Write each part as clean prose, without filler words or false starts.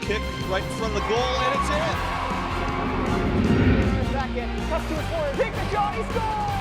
kick right in front of the goal, and it's in. Back in, cuts to his forward, take the shot, he scores!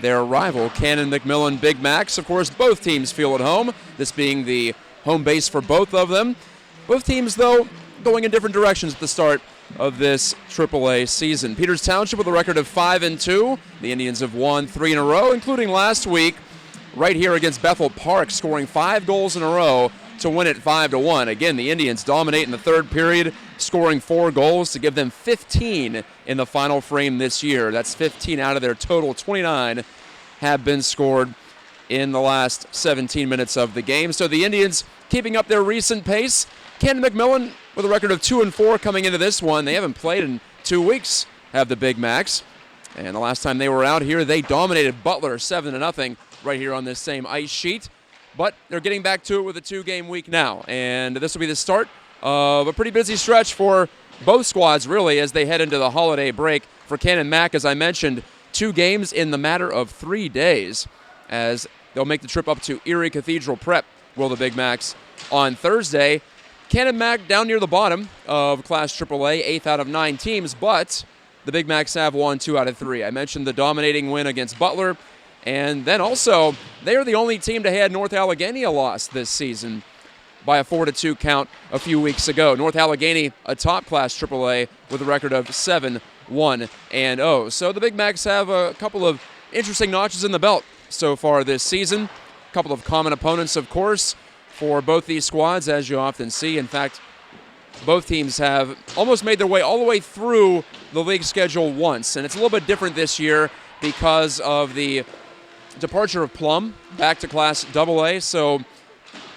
Their rival, Canon McMillan Big Macs. Of course, both teams feel at home, this being the home base for both of them. Both teams, though, going in different directions at the start of this AAA season. Peters Township with a record of 5-2. The Indians have won 3 in a row, including last week right here against Bethel Park, scoring 5 goals in a row to win it 5-1. Again, the Indians dominate in the third period, scoring 4 goals to give them 15 in the final frame this year. That's 15 out of their total 29 have been scored in the last 17 minutes of the game. So the Indians keeping up their recent pace. Canon McMillan with a record of 2-4 coming into this one. They haven't played in 2 weeks, have the Big Macs. And the last time they were out here, they dominated Butler 7-0 right here on this same ice sheet. But they're getting back to it with a 2-game week now. And this will be the start of a pretty busy stretch for both squads, really, as they head into the holiday break. For Canon Mac, as I mentioned, 2 games in the matter of 3 days, as they'll make the trip up to Erie Cathedral Prep, will the Big Macs, on Thursday. Canon Mac down near the bottom of Class AAA, 8th out of 9 teams, but the Big Macs have won 2 out of 3. I mentioned the dominating win against Butler, and then also they are the only team to had North Allegheny a loss this season by a 4-2 count a few weeks ago. North Allegheny, a top Class AAA with a record of 7-1-0. So the Big Macs have a couple of interesting notches in the belt so far this season. A couple of common opponents, of course, for both these squads, as you often see. In fact, both teams have almost made their way all the way through the league schedule once, and it's a little bit different this year because of the departure of Plum back to Class AA. So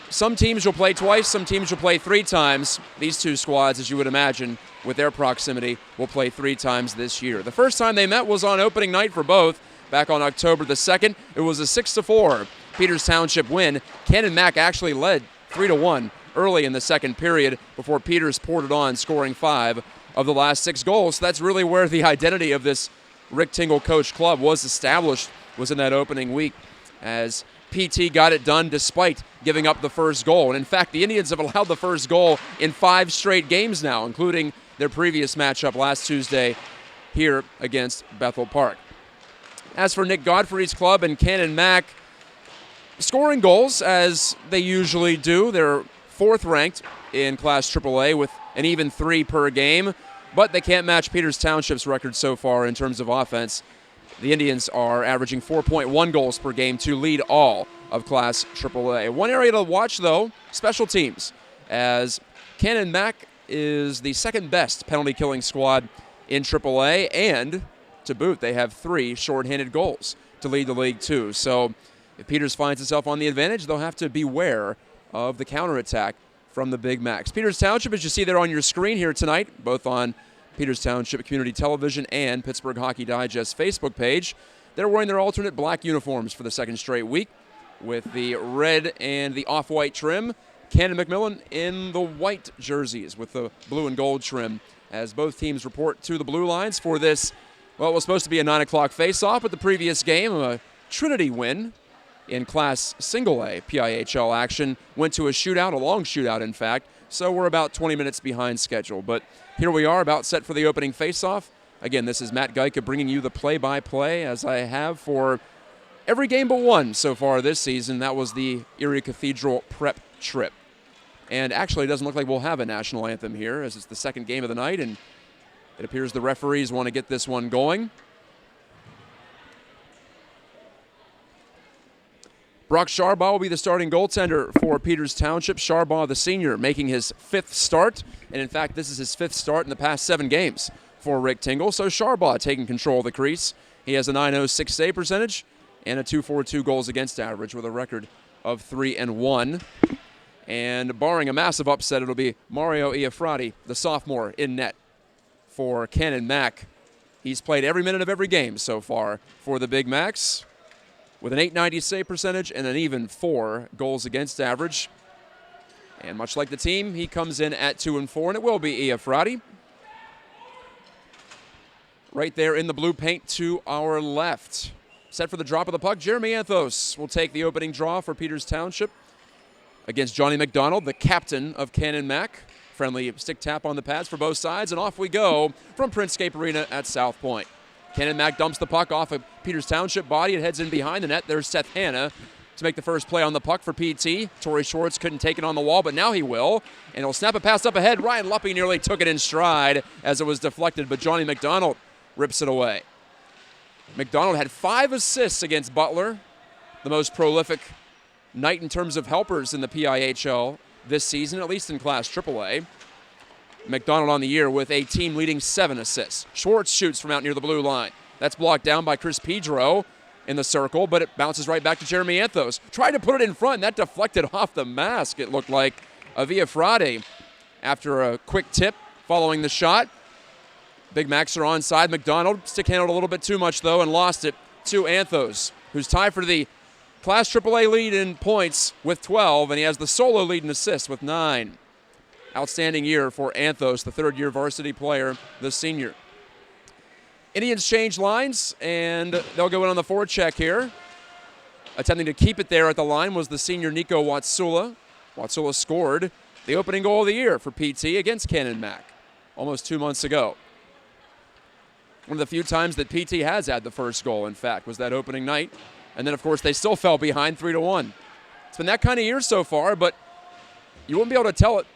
some teams will play twice, some teams will play 3 times. These 2 squads, as you would imagine, with their proximity, will play 3 times this year. The first time they met was on opening night for both, back on October the 2nd. It was a 6-4 Peters Township win. Canon Mac actually led 3-1 early in the second period before Peters poured it on, scoring 5 of the last 6 goals. So that's really where the identity of this Rick Tingle coach club was established, was in that opening week, as PT got it done despite giving up the first goal. And in fact, the Indians have allowed the first goal in 5 straight games now, including their previous matchup last Tuesday here against Bethel Park. As for Nick Godfrey's club and Canon Mac, scoring goals as they usually do. They're 4th ranked in Class AAA with an even 3 per game, but they can't match Peters Township's record so far in terms of offense. The Indians are averaging 4.1 goals per game to lead all of Class AAA. One area to watch, though, special teams, as Canon Mac is the 2nd best penalty-killing squad in AAA, and to boot, they have 3 shorthanded goals to lead the league, too. So if Peters finds itself on the advantage, they'll have to beware of the counterattack from the Big Macs. Peters Township, as you see there on your screen here tonight, both on Peters Township Community Television and Pittsburgh Hockey Digest Facebook page, they're wearing their alternate black uniforms for the 2nd straight week with the red and the off-white trim. Canon McMillan in the white jerseys with the blue and gold trim, as both teams report to the blue lines for this, well, it was supposed to be a 9 o'clock face-off, but the previous game, a Trinity win in Class Single A PIHL action, went to a shootout, a long shootout, in fact, so we're about 20 minutes behind schedule. But here we are, about set for the opening face-off. Again, this is Matt Geika bringing you the play-by-play, as I have for every game but one so far this season. That was the Erie Cathedral Prep trip. And actually, it doesn't look like we'll have a national anthem here, as it's the 2nd game of the night, and it appears the referees want to get this one going. Brock Sharbaugh will be the starting goaltender for Peters Township. Sharbaugh, the senior, making his 5th start. And in fact, this is his 5th start in the past 7 games for Rick Tingle. So Sharbaugh taking control of the crease. He has a .906 save percentage and a 2.42 goals against average with a record of 3-1. And barring a massive upset, it'll be Mario Iafrate, the sophomore, in net for Canon Mac. He's played every minute of every game so far for the Big Macs with an .890 save percentage and an even 4 goals against average. And much like the team, he comes in at 2-4, and it will be Iafrate. Right there in the blue paint to our left. Set for the drop of the puck, Jeremy Anthos will take the opening draw for Peters Township against Johnny McDonald, the captain of Canon Mac. Friendly stick tap on the pads for both sides, and off we go from Printscape Arena at South Point. Canon Mac dumps the puck off of Peters Township body. It heads in behind the net. There's Seth Hanna to make the first play on the puck for PT. Torrey Schwartz couldn't take it on the wall, but now he will. And he'll snap a pass up ahead. Ryan Luppy nearly took it in stride as it was deflected, but Johnny McDonald rips it away. McDonald had 5 assists against Butler, the most prolific night in terms of helpers in the PIHL this season, at least in Class AAA. McDonald on the year with a team-leading 7 assists. Schwartz shoots from out near the blue line. That's blocked down by Chris Pedro in the circle, but it bounces right back to Jeremy Anthos. Tried to put it in front, and that deflected off the mask, it looked like, of Iafrate after a quick tip following the shot. Big Macs are onside. McDonald stick-handled a little bit too much, though, and lost it to Anthos, who's tied for the Class AAA lead in points with 12, and he has the solo lead in assists with 9. Outstanding year for Anthos, the third-year varsity player, the senior. Indians change lines, and they'll go in on the forecheck here. Attempting to keep it there at the line was the senior Nico Watsula. Watsula scored the opening goal of the year for PT against Canon Mac almost 2 months ago. One of the few times that PT has had the first goal, in fact, was that opening night. And then, of course, they still fell behind 3-1. It's been that kind of year so far, but you wouldn't be able to tell it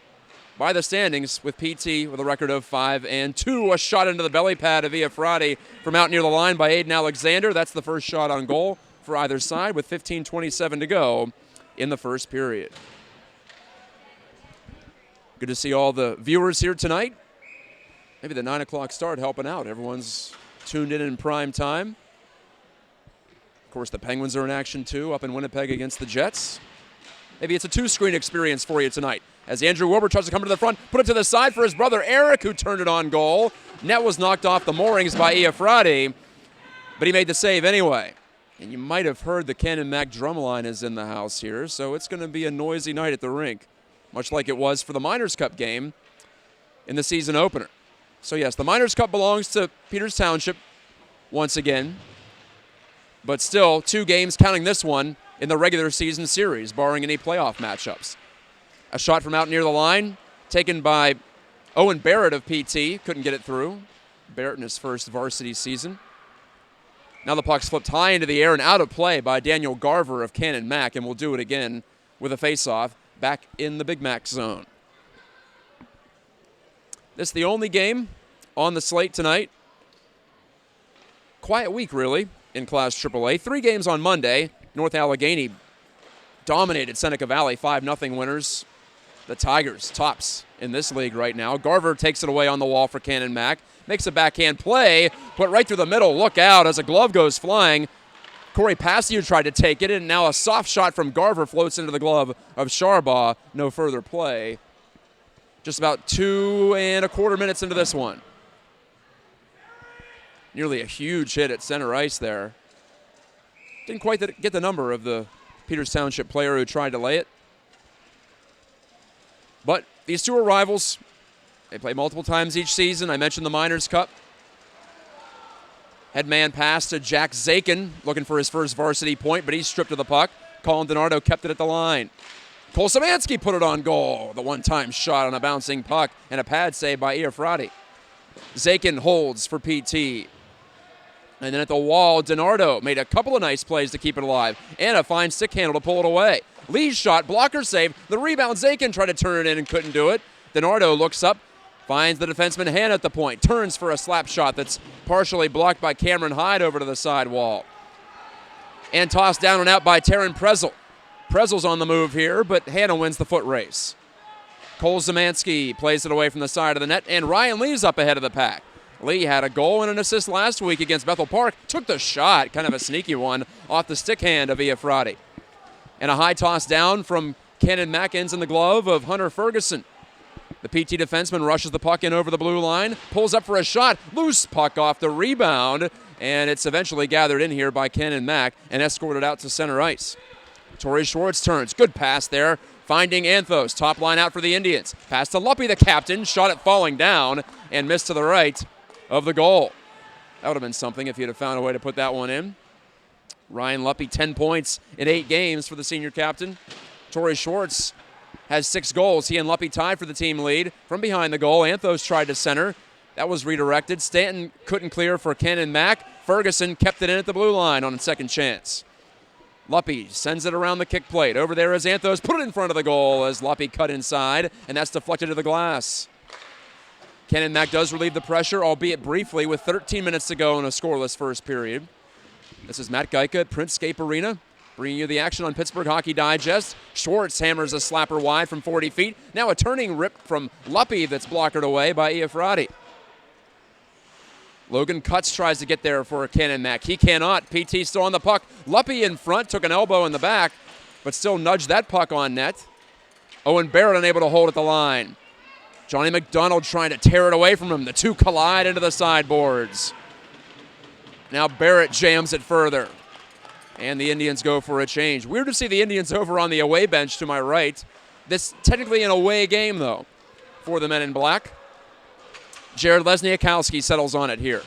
by the standings with PT with a record of 5-2. A shot into the belly pad of Iafrate from out near the line by Aiden Alexander. That's the first shot on goal for either side with 15:27 to go in the first period. Good to see all the viewers here tonight. Maybe the 9 o'clock start helping out. Everyone's tuned in prime time. Of course, the Penguins are in action, too, up in Winnipeg against the Jets. Maybe it's a 2-screen experience for you tonight. As Andrew Wilbur tries to come to the front, put it to the side for his brother Eric, who turned it on goal. Net was knocked off the moorings by Iafrate, but he made the save anyway. And you might have heard the Canon Mac drumline is in the house here, so it's going to be a noisy night at the rink, much like it was for the Miners' Cup game in the season opener. So, yes, the Miners' Cup belongs to Peters Township once again, but still 2 games, counting this one, in the regular season series, barring any playoff matchups. A shot from out near the line, taken by Owen Barrett of PT. Couldn't get it through. Barrett in his first varsity season. Now the puck's flipped high into the air and out of play by Daniel Garver of Canon Mac, and we'll do it again with a face-off back in the Big Mac zone. This is the only game on the slate tonight. Quiet week, really, in Class AAA. 3 games on Monday. North Allegheny dominated Seneca Valley, 5-0 winners. The Tigers, tops in this league right now. Garver takes it away on the wall for Canon Mac. Makes a backhand play, put right through the middle. Look out as a glove goes flying. Corey Passio tried to take it, and now a soft shot from Garver floats into the glove of Sharbaugh. No further play. Just about 2.25 minutes into this one. Nearly a huge hit at center ice there. Didn't quite get the number of the Peters Township player who tried to lay it. But these 2 are rivals. They play multiple times each season. I mentioned the Miners' Cup. Head man pass to Jack Zakin, looking for his first varsity point, but he's stripped of the puck. Colin DiNardo kept it at the line. Cole Szymanski put it on goal. The one-time shot on a bouncing puck and a pad save by Iafrate. Zakin holds for PT. And then at the wall, DiNardo made a couple of nice plays to keep it alive. And a fine stick handle to pull it away. Lee's shot, blocker save. The rebound, Zakin tried to turn it in and couldn't do it. DiNardo looks up, finds the defenseman Hanna at the point. Turns for a slap shot that's partially blocked by Cameron Hyde over to the side wall. And tossed down and out by Taryn Prezel. Prezel's on the move here, but Hanna wins the foot race. Cole Szymanski plays it away from the side of the net, and Ryan Lee's up ahead of the pack. Lee had a goal and an assist last week against Bethel Park. Took the shot, kind of a sneaky one, off the stick hand of Iafrate. And a high toss down from Canon Mack ends in the glove of Hunter Ferguson. The PT defenseman rushes the puck in over the blue line, pulls up for a shot, loose puck off the rebound, and it's eventually gathered in here by Canon Mack and escorted out to center ice. Torrey Schwartz turns, good pass there, finding Anthos, top line out for the Indians. Pass to Luppy, the captain, shot it falling down and missed to the right of the goal. That would have been something if he'd have found a way to put that one in. Ryan Luppy, 10 points in 8 games for the senior captain. Torrey Schwartz has 6 goals. He and Luppy tied for the team lead. From behind the goal, Anthos tried to center. That was redirected. Stanton couldn't clear for Canon Mack. Ferguson kept it in at the blue line on a second chance. Luppy sends it around the kick plate. Over there is Anthos. Put it in front of the goal as Luppy cut inside, and that's deflected to the glass. Canon Mack does relieve the pressure, albeit briefly, with 13 minutes to go in a scoreless first period. This is Matt Geica at Printscape Arena, bringing you the action on Pittsburgh Hockey Digest. Schwartz hammers a slapper wide from 40 feet. Now a turning rip from Luppy that's blockered away by Iafrate. Logan Cutts tries to get there for Canon Mack. He cannot. PT still on the puck. Luppy in front, took an elbow in the back, but still nudged that puck on net. Owen Barrett unable to hold at the line. Johnny McDonald trying to tear it away from him. The two collide into the sideboards. Now Barrett jams it further. And the Indians go for a change. Weird to see the Indians over on the away bench to my right. This technically an away game, though, for the men in black. Jared Lesniakowski settles on it here.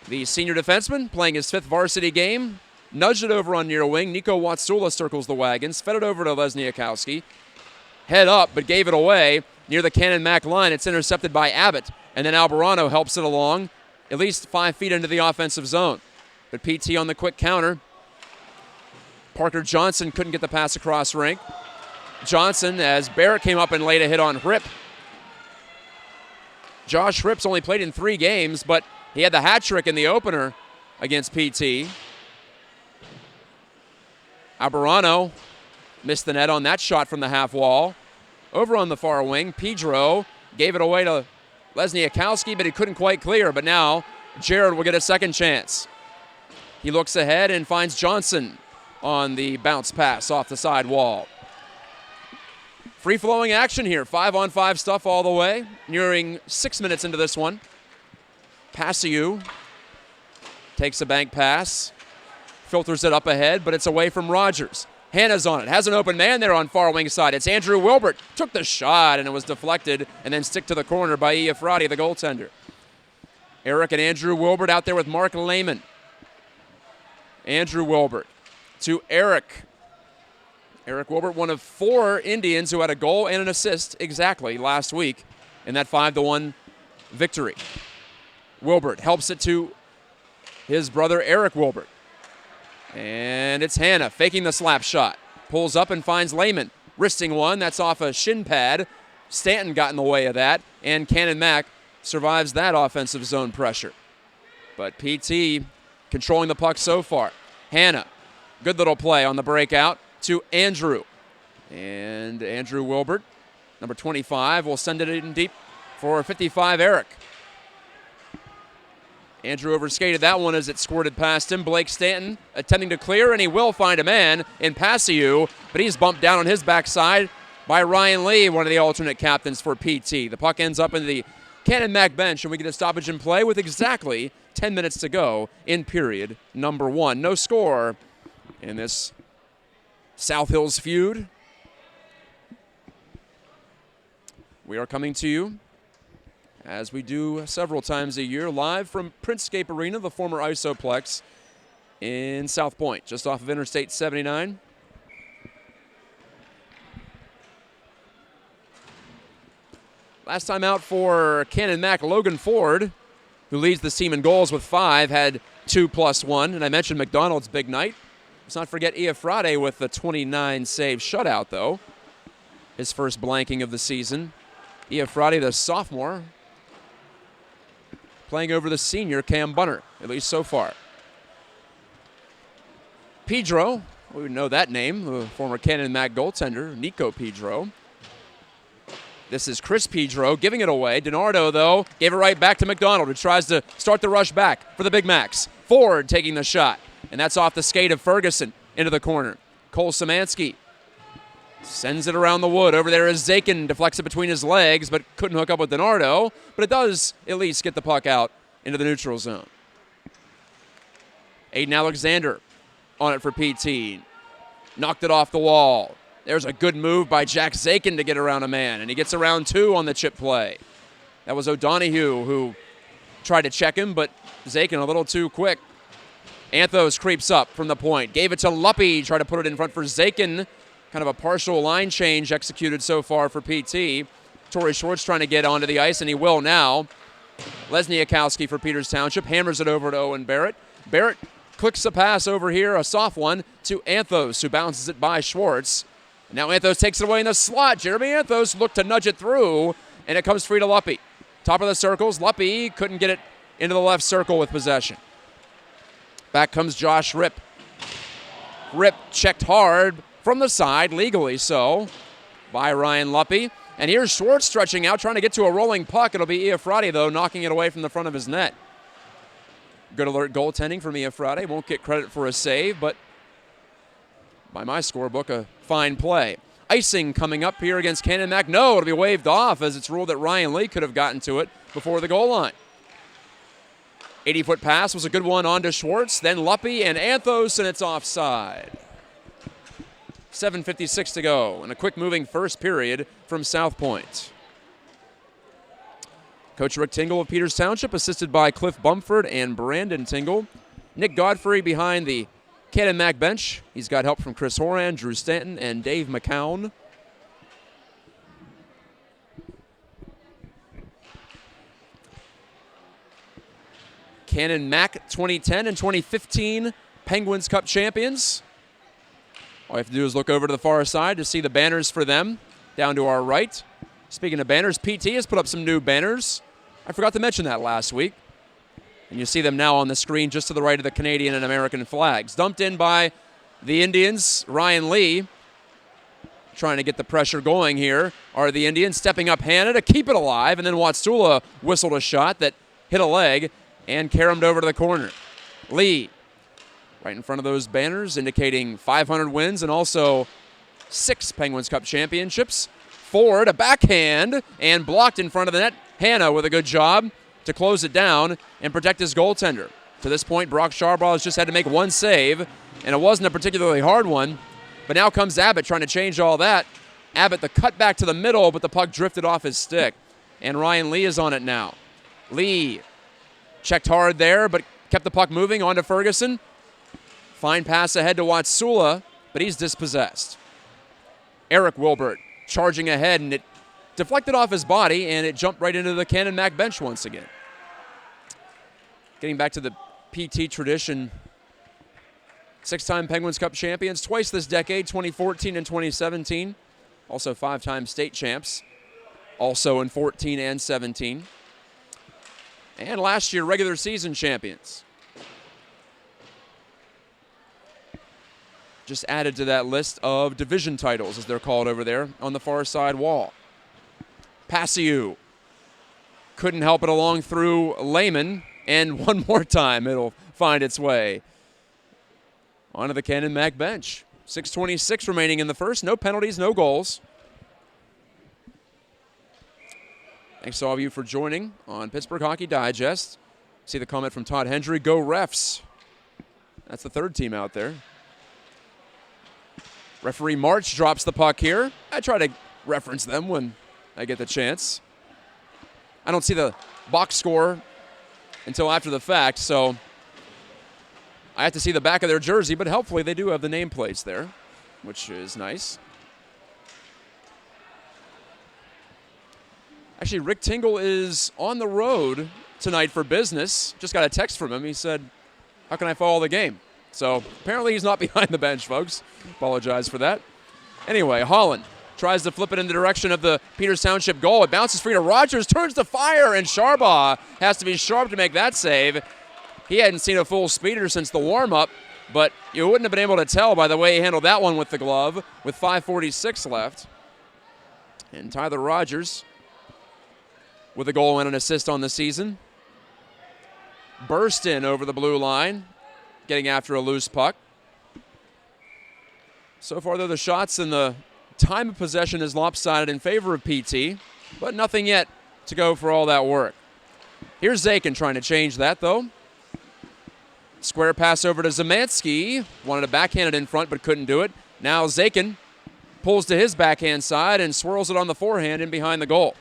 The senior defenseman playing his 5th varsity game. Nudged it over on near wing. Nico Watsula circles the wagons. Fed it over to Lesniakowski. Head up, but gave it away near the Canon Mack line. It's intercepted by Abbott. And then Albarano helps it along at least 5 feet into the offensive zone. But PT on the quick counter. Parker Johnson couldn't get the pass across rink. Johnson, as Barrett came up and laid a hit on Hripp. Josh Hripp's only played in 3 games, but he had the hat trick in the opener against PT. Albarano missed the net on that shot from the half wall. Over on the far wing, Pedro gave it away to Lesniakowski, but he couldn't quite clear. But now Jared will get a second chance. He looks ahead and finds Johnson on the bounce pass off the side wall. Free-flowing action here. 5-on-5 stuff all the way. Nearing 6 minutes into this one. Passiou takes a bank pass. Filters it up ahead, but it's away from Rogers. Hannah's on it. Has an open man there on far wing side. It's Andrew Wilbert. Took the shot, and it was deflected and then stick to the corner by Iafrate, the goaltender. Eric and Andrew Wilbert out there with Mark Lehman. Andrew Wilbert to Eric. Eric Wilbert, one of 4 Indians who had a goal and an assist exactly last week in that 5-1 victory. Wilbert helps it to his brother Eric Wilbert. And it's Hannah faking the slap shot. Pulls up and finds Lehman. Wristing one, that's off a shin pad. Stanton got in the way of that, and Canon Mack survives that offensive zone pressure. But PT controlling the puck so far. Hannah, good little play on the breakout to Andrew. And Andrew Wilbert, number 25, will send it in deep for 55, Eric. Andrew overskated that one as it squirted past him. Blake Stanton attempting to clear, and he will find a man in Passiou, but he's bumped down on his backside by Ryan Lee, one of the alternate captains for PT. The puck ends up in the Canon Mack bench, and we get a stoppage in play with exactly 10 minutes to go in period number 1. No score in this South Hills feud. We are coming to you, as we do several times a year, live from Printscape Arena, the former Isoplex in South Point, just off of Interstate 79. Last time out for Canon Mack, Logan Ford, who leads the team in goals with 5, had 2+1. And I mentioned McDonald's big night. Let's not forget Iafrate with the 29-save shutout, though. His first blanking of the season. Iafrate, the sophomore, playing over the senior Cam Bunner, at least so far. Pedro, we know that name, the former Canon Mack goaltender, Nico Pedro. This is Chris Pedro giving it away. DiNardo, though, gave it right back to McDonald, who tries to start the rush back for the Big Macs. Ford taking the shot, and that's off the skate of Ferguson into the corner. Cole Szymanski sends it around the wood. Over there is Zakin, deflects it between his legs, but couldn't hook up with DiNardo. But it does at least get the puck out into the neutral zone. Aiden Alexander on it for PT. Knocked it off the wall. There's a good move by Jack Zakin to get around a man, and he gets around two on the chip play. That was O'Donohue who tried to check him, but Zakin a little too quick. Anthos creeps up from the point. Gave it to Luppy, tried to put it in front for Zakin. Kind of a partial line change executed so far for PT. Torrey Schwartz trying to get onto the ice, and he will now. Lesniakowski for Peters Township hammers it over to Owen Barrett. Barrett clicks a pass over here, a soft one, to Anthos, who bounces it by Schwartz. Now Anthos takes it away in the slot. Jeremy Anthos looked to nudge it through, and it comes free to Luppy. Top of the circles, Luppy couldn't get it into the left circle with possession. Back comes Josh Ripp. Ripp checked hard from the side, legally so, by Ryan Luppy. And here's Schwartz stretching out, trying to get to a rolling puck. It'll be Iafrate, though, knocking it away from the front of his net. Good alert goaltending from Iafrate. Won't get credit for a save, but by my scorebook, a fine play. Icing coming up here against Canon Mac. No, it'll be waved off as it's ruled that Ryan Lee could have gotten to it before the goal line. 80-foot pass was a good one on to Schwartz, then Luppy and Anthos, and it's offside. 7:56 to go, and a quick-moving first period from South Point. Coach Rick Tingle of Peters Township, assisted by Cliff Bumford and Brandon Tingle. Nick Godfrey behind the Canon Mac bench. He's got help from Chris Horan, Drew Stanton, and Dave McCown. Canon Mac 2010 and 2015 Penguins Cup champions. All you have to do is look over to the far side to see the banners for them down to our right. Speaking of banners, PT has put up some new banners. I forgot to mention that last week. And you see them now on the screen just to the right of the Canadian and American flags. Dumped in by the Indians, Ryan Lee. Trying to get the pressure going here are the Indians. Stepping up Hannah to keep it alive. And then Watsula whistled a shot that hit a leg and caromed over to the corner. Lee, right in front of those banners, indicating 500 wins and also 6 Penguins Cup championships. Ford, a backhand, and blocked in front of the net. Hannah with a good job to close it down and protect his goaltender. To this point, Brock Sharbaugh has just had to make one save, and it wasn't a particularly hard one. But now comes Abbott trying to change all that. Abbott, the cut back to the middle, but the puck drifted off his stick. And Ryan Lee is on it now. Lee checked hard there, but kept the puck moving on to Ferguson. Fine pass ahead to Watsula, but he's dispossessed. Eric Wilbert charging ahead, and it deflected off his body, and it jumped right into the Canon Mac bench once again. Getting back to the PT tradition, 6-time Penguins Cup champions, twice this decade, 2014 and 2017. Also 5-time state champs, also in 14 and 17. And last year, regular season champions. Just added to that list of division titles, as they're called over there on the far side wall. Passiou couldn't help it along through Lehman, and one more time it'll find its way onto the Canon Mac bench. 6:26 remaining in the first. No penalties, no goals. Thanks to all of you for joining on Pittsburgh Hockey Digest. See the comment from Todd Hendry, go Refs. That's the third team out there. Referee March drops the puck here. I try to reference them when I get the chance. I don't see the box score until after the fact, so I have to see the back of their jersey, but helpfully they do have the nameplates there, which is nice. Actually, Rick Tingle is on the road tonight for business. Just got a text from him. He said, how can I follow the game? So apparently he's not behind the bench, folks. Apologize for that. Anyway, Holland tries to flip it in the direction of the Peters Township goal. It bounces free to Rogers, turns to fire, and Sharbaugh has to be sharp to make that save. He hadn't seen a full speeder since the warm-up, but you wouldn't have been able to tell by the way he handled that one with the glove with 5:46 left. And Tyler Rogers with a goal and an assist on the season. Burst in over the blue line, getting after a loose puck. So far, though, the shots and the time of possession is lopsided in favor of PT, but nothing yet to go for all that work. Here's Zakin trying to change that, though. Square pass over to Zemansky. Wanted to backhand it in front, but couldn't do it. Now Zakin pulls to his backhand side and swirls it on the forehand in behind the goal.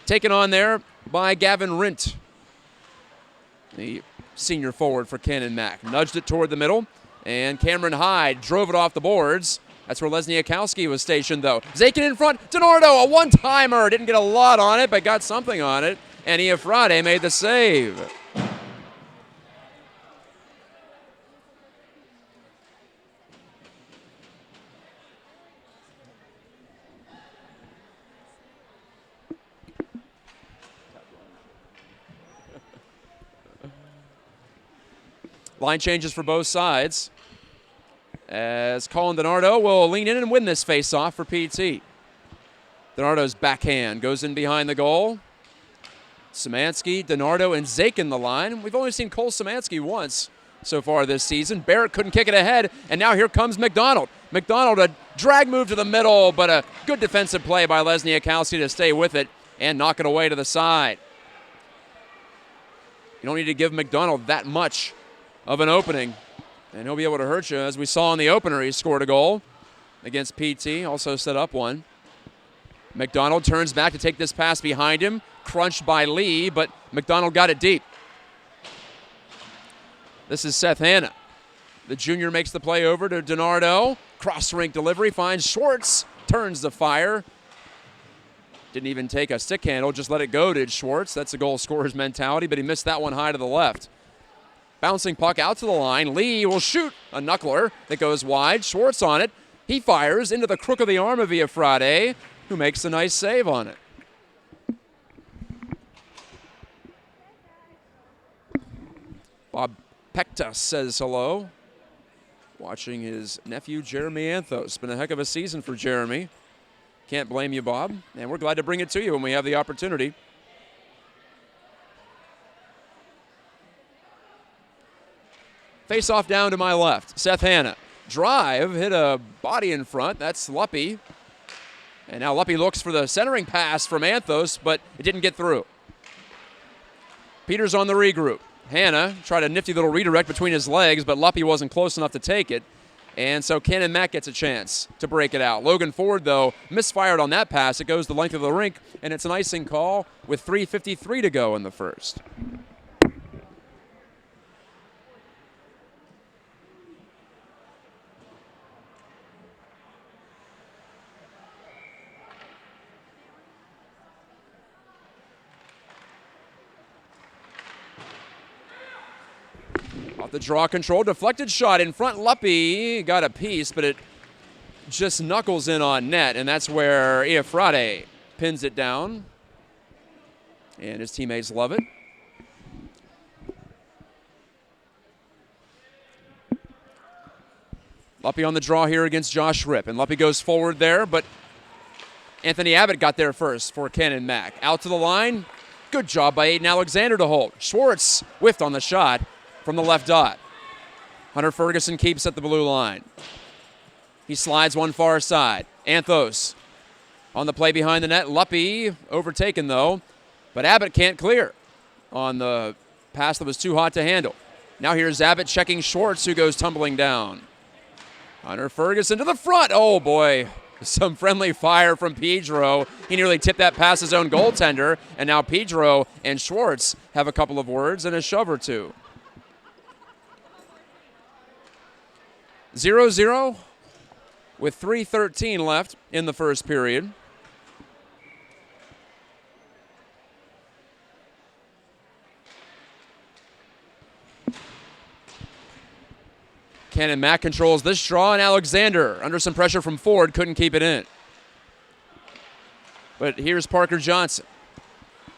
Taken on there by Gavin Rint, the senior forward for Canon Mac. Nudged it toward the middle, and Cameron Hyde drove it off the boards. That's where Lesniakowski was stationed, though. Zakin in front. DiNardo, a one-timer. Didn't get a lot on it, but got something on it. And Iafrate made the save. Line changes for both sides, as Colin DiNardo will lean in and win this face-off for PT. DiNardo's backhand goes in behind the goal. Szymanski, DiNardo, and Zakin the line. We've only seen Cole Szymanski once so far this season. Barrett couldn't kick it ahead, and now here comes McDonald. McDonald, a drag move to the middle, but a good defensive play by Lesniakowski to stay with it and knock it away to the side. You don't need to give McDonald that much of an opening, and he'll be able to hurt you. As we saw in the opener, he scored a goal against PT, also set up one. McDonald turns back to take this pass behind him, crunched by Lee, but McDonald got it deep. This is Seth Hanna. The junior makes the play over to DiNardo. Cross-rink delivery, finds Schwartz, turns the fire. Didn't even take a stick handle, just let it go, did Schwartz. That's a goal scorer's mentality, but he missed that one high to the left. Bouncing puck out to the line. Lee will shoot a knuckler that goes wide. Schwartz on it. He fires into the crook of the arm of Iafrate, who makes a nice save on it. Bob Pekta says hello. Watching his nephew, Jeremy Anthos. Been a heck of a season for Jeremy. Can't blame you, Bob. And we're glad to bring it to you when we have the opportunity. Face off down to my left. Seth Hanna. Drive, hit a body in front. That's Luppy. And now Luppy looks for the centering pass from Anthos, but it didn't get through. Peters on the regroup. Hanna tried a nifty little redirect between his legs, but Luppy wasn't close enough to take it. And so Canon Mac gets a chance to break it out. Logan Ford, though, misfired on that pass. It goes the length of the rink, and it's an icing call with 3:53 to go in the first. Off the draw control, deflected shot in front. Luppy got a piece, but it just knuckles in on net, and that's where Iafrate pins it down. And his teammates love it. Luppy on the draw here against Josh Ripp, and Luppy goes forward there, but Anthony Abbott got there first for Canon Mac. Out to the line. Good job by Aiden Alexander to hold. Schwartz whiffed on the shot from the left dot. Hunter Ferguson keeps at the blue line. He slides one far side. Anthos on the play behind the net. Luppy overtaken, though, but Abbott can't clear on the pass that was too hot to handle. Now here's Abbott checking Schwartz, who goes tumbling down. Hunter Ferguson to the front. Oh, boy. Some friendly fire from Pedro. He nearly tipped that past his own goaltender, and now Pedro and Schwartz have a couple of words and a shove or two. 0-0 with 3:13 left in the first period. Canon Mac controls this draw, and Alexander, under some pressure from Ford, couldn't keep it in. But here's Parker Johnson.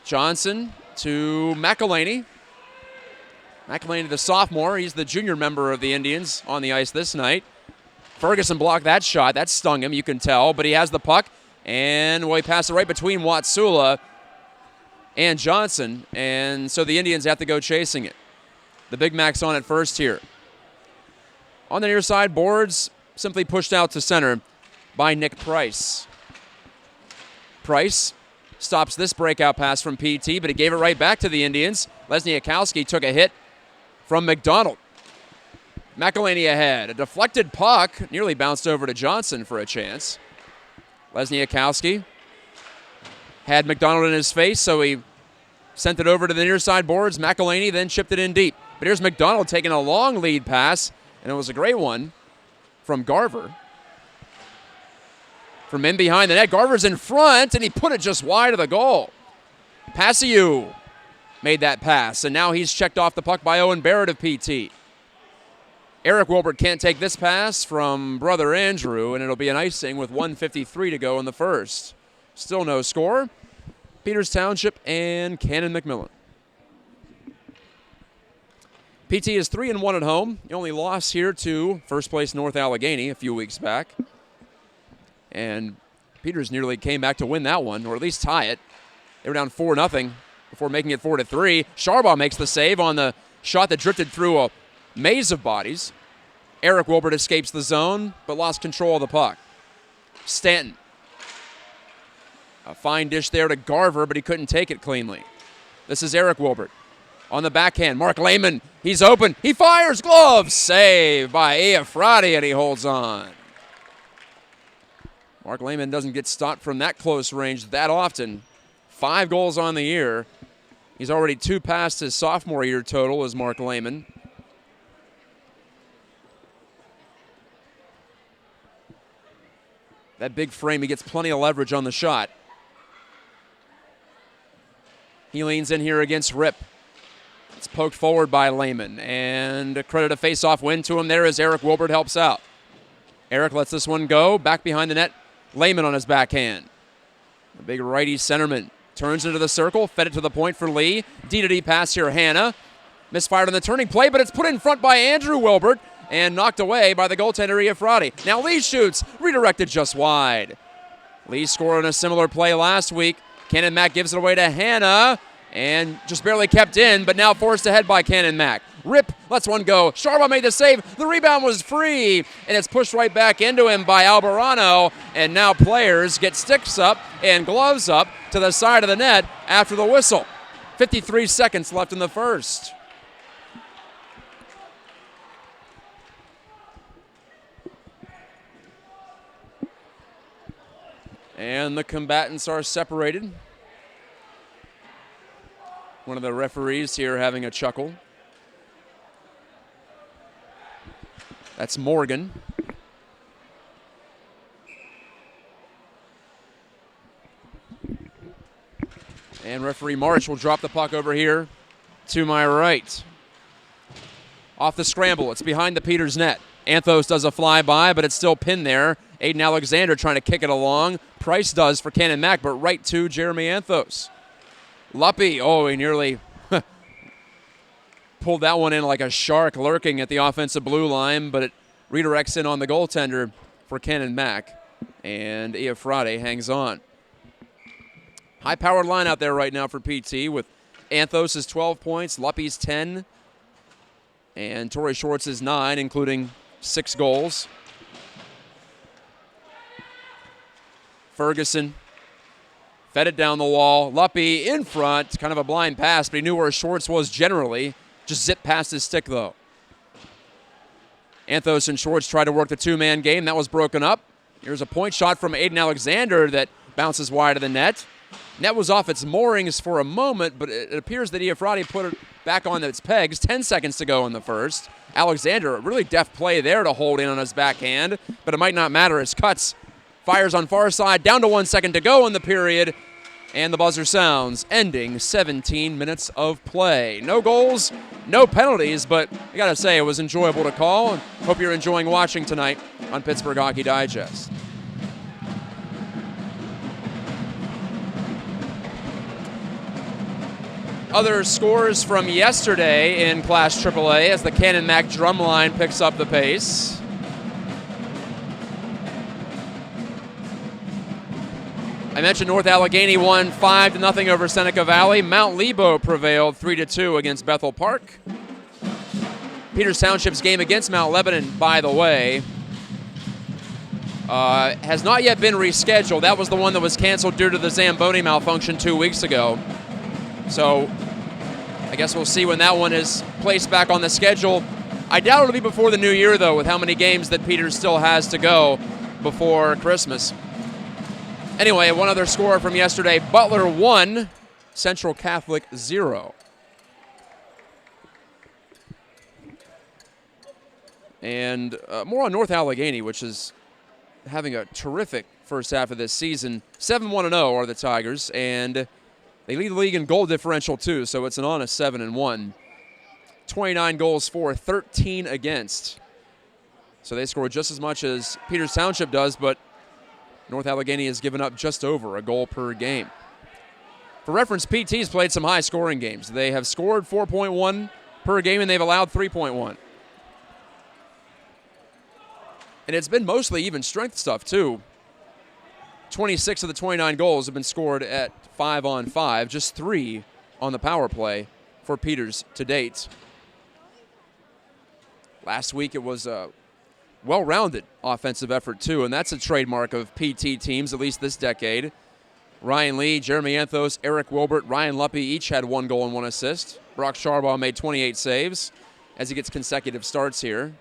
Johnson to McElhaney. McElhaney, the sophomore, he's the junior member of the Indians on the ice this night. Ferguson blocked that shot. That stung him, you can tell, but he has the puck, And he passed it right between Watsula and Johnson, and so the Indians have to go chasing it. The Big Mac's on it first here. On the near side, boards simply pushed out to center by Nick Price. Price stops this breakout pass from PT, but he gave it right back to the Indians. Lesniakowski took a hit from McDonald. McElhaney ahead. A deflected puck nearly bounced over to Johnson for a chance. Lesniakowski had McDonald in his face, so he sent it over to the near side boards. McElhaney then chipped it in deep. But here's McDonald taking a long lead pass, and it was a great one from Garver. From in behind the net, Garver's in front, and he put it just wide of the goal. Passiou made that pass, and now he's checked off the puck by Owen Barrett of PT. Eric Wilbert can't take this pass from brother Andrew, and it'll be an icing with 1:53 to go in the first. Still no score. Peters Township and Canon McMillan. PT is 3-1 at home. The only loss here to first place North Allegheny a few weeks back. And Peters nearly came back to win that one, or at least tie it. They were down 4-0 before making it 4-3. Sharbaugh makes the save on the shot that drifted through a maze of bodies. Eric Wilbert escapes the zone, but lost control of the puck. Stanton. A fine dish there to Garver, but he couldn't take it cleanly. This is Eric Wilbert. On the backhand, Mark Lehman. He's open. He fires. Glove save by Iafrate, and he holds on. Mark Lehman doesn't get stopped from that close range that often. 5 goals on the year. He's already 2 past his sophomore year total as Mark Lehman. That big frame, he gets plenty of leverage on the shot. He leans in here against Rip. It's poked forward by Lehman, and a credit a face-off win to him there as Eric Wilbert helps out. Eric lets this one go, back behind the net. Lehman on his backhand. The big righty centerman turns into the circle, fed it to the point for Lee. D-to-D pass here, Hanna. Misfired on the turning play, but it's put in front by Andrew Wilbert and knocked away by the goaltender Iafrate. Now Lee shoots, redirected just wide. Lee scored on a similar play last week. Cannon Mack gives it away to Hanna and just barely kept in, but now forced ahead by Cannon Mack. Rip lets one go. Sharbaugh made the save. The rebound was free, and it's pushed right back into him by Albarano. And now players get sticks up and gloves up to the side of the net after the whistle. 53 seconds left in the first. And the combatants are separated. One of the referees here having a chuckle. That's Morgan. And referee March will drop the puck over here to my right. Off the scramble, it's behind the Peters net. Anthos does a flyby, but it's still pinned there. Aiden Alexander trying to kick it along. Price does for Cannon Mack, but right to Jeremy Anthos. Luppy, he nearly pulled that one in like a shark lurking at the offensive blue line, but it redirects in on the goaltender for Cannon Mack, and Iafrate hangs on. High-powered line out there right now for PT with Anthos' 12 points, Luppy's 10, and Torrey Schwartz's 9, including 6 goals. Ferguson fed it down the wall. Luppy in front, kind of a blind pass, but he knew where Schwartz was generally. Just zipped past his stick, though. Anthos and Schwartz tried to work the 2-man game. That was broken up. Here's a point shot from Aiden Alexander that bounces wide of the net. Net was off its moorings for a moment, but it appears that Iafrate put it back on its pegs. 10 seconds to go in the first. Alexander, a really deft play there to hold in on his backhand, but it might not matter as Cuts fires on far side, down to 1 second to go in the period, and the buzzer sounds, ending 17 minutes of play. No goals, no penalties, but I gotta say it was enjoyable to call, and hope you're enjoying watching tonight on Pittsburgh Hockey Digest. Other scores from yesterday in Class AAA as the Cannon Mack drumline picks up the pace. I mentioned North Allegheny won 5-0 over Seneca Valley. Mount Lebo prevailed 3-2 against Bethel Park. Peters Township's game against Mount Lebanon, by the way, has not yet been rescheduled. That was the one that was canceled due to the Zamboni malfunction 2 weeks ago. So I guess we'll see when that one is placed back on the schedule. I doubt it'll be before the new year, though, with how many games that Peters still has to go before Christmas. Anyway, one other score from yesterday. Butler 1, Central Catholic 0. And more on North Allegheny, which is having a terrific first half of this season. 7-1-0 are the Tigers, and they lead the league in goal differential, too, so it's an honest 7-1. 29 goals for, 13 against. So they score just as much as Peters Township does, but North Allegheny has given up just over a goal per game. For reference, PT's played some high-scoring games. They have scored 4.1 per game, and they've allowed 3.1. And it's been mostly even strength stuff, too. 26 of the 29 goals have been scored at 5-on-5, just 3 on the power play for Peters to date. Last week it was a well-rounded offensive effort, too, and that's a trademark of PT teams, at least this decade. Ryan Lee, Jeremy Anthos, Eric Wilbert, Ryan Luppy each had 1 goal and 1 assist. Brock Sharbaugh made 28 saves as he gets consecutive starts here.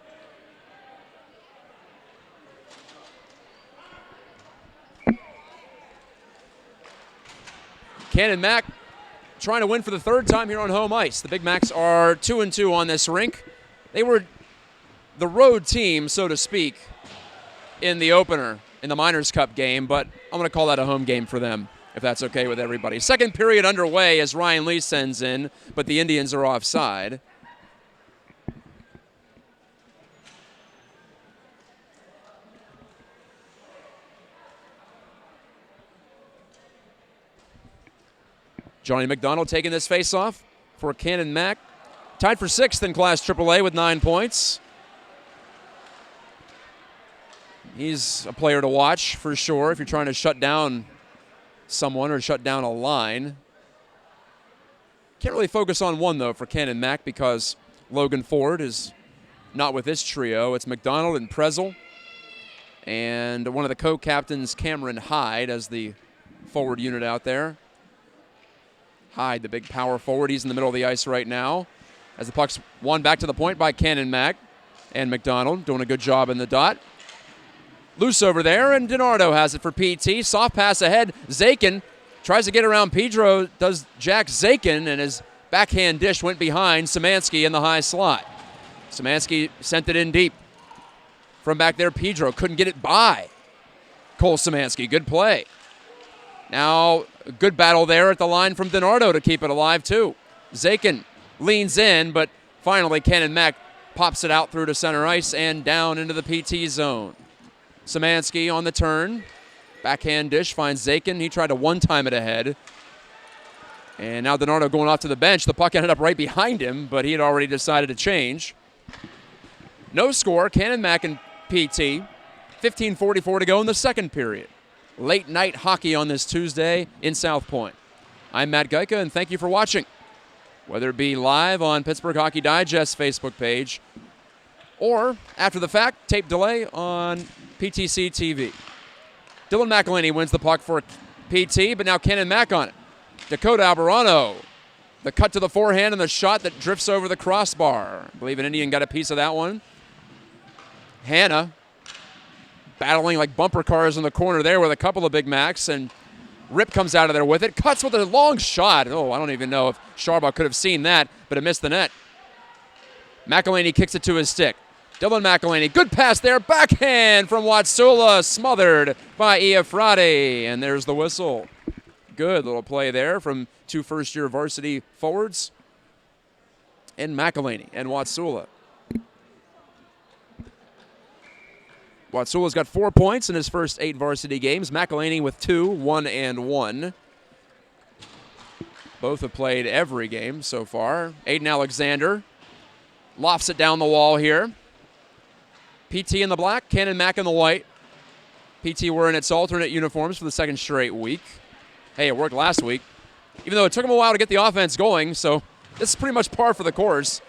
Canon Mac trying to win for the 3rd time here on home ice. The Big Macs are 2-2 on this rink. They were the road team, so to speak, in the opener in the Miners' Cup game, but I'm going to call that a home game for them, if that's okay with everybody. Second period underway as Ryan Lee sends in, but the Indians are offside. Johnny McDonald taking this face-off for Canon Mac. Tied for 6th in Class AAA with 9 points. He's a player to watch for sure if you're trying to shut down someone or shut down a line. Can't really focus on one, though, for Canon Mac because Logan Ford is not with this trio. It's McDonald and Prezel. And one of the co-captains, Cameron Hyde, as the forward unit out there. Hyde, the big power forward. He's in the middle of the ice right now as the puck's won back to the point by Canon Mac. And McDonald doing a good job in the dot. Loose over there, and DiNardo has it for PT. Soft pass ahead. Zakin tries to get around Pedro, does Jack Zakin, and his backhand dish went behind Szymanski in the high slot. Szymanski sent it in deep. From back there, Pedro couldn't get it by Cole Szymanski. Good play. Now, a good battle there at the line from DiNardo to keep it alive, too. Zakin leans in, but finally Canon Mac pops it out through to center ice and down into the PT zone. Szymanski on the turn. Backhand dish finds Zakin. He tried to one-time it ahead. And now DiNardo going off to the bench. The puck ended up right behind him, but he had already decided to change. No score. Canon Mac and PT. 15:44 to go in the second period. Late night hockey on this Tuesday in South Point. I'm Matt Geica, and thank you for watching. Whether it be live on Pittsburgh Hockey Digest Facebook page or after the fact, tape delay on PTC TV. Dylan McElhaney wins the puck for PT, but now Canon Mac on it. Dakota Albarano. The cut to the forehand and the shot that drifts over the crossbar. I believe an Indian got a piece of that one. Hannah battling like bumper cars in the corner there with a couple of Big Macs, and Rip comes out of there with it. Cuts with a long shot. Oh, I don't even know if Sharbaugh could have seen that, but it missed the net. McElhaney kicks it to his stick. Dylan McElhaney, good pass there. Backhand from Watsula, smothered by Iafrate, and there's the whistle. Good little play there from 2 first-year varsity forwards. And McElhaney and Watsula. Watsula's got 4 points in his first 8 varsity games. McElhaney with 2, 1 and 1. Both have played every game so far. Aiden Alexander lofts it down the wall here. PT in the black, Canon Mac in the white. PT wearing its alternate uniforms for the second straight week. Hey, it worked last week, even though it took them a while to get the offense going, so this is pretty much par for the course.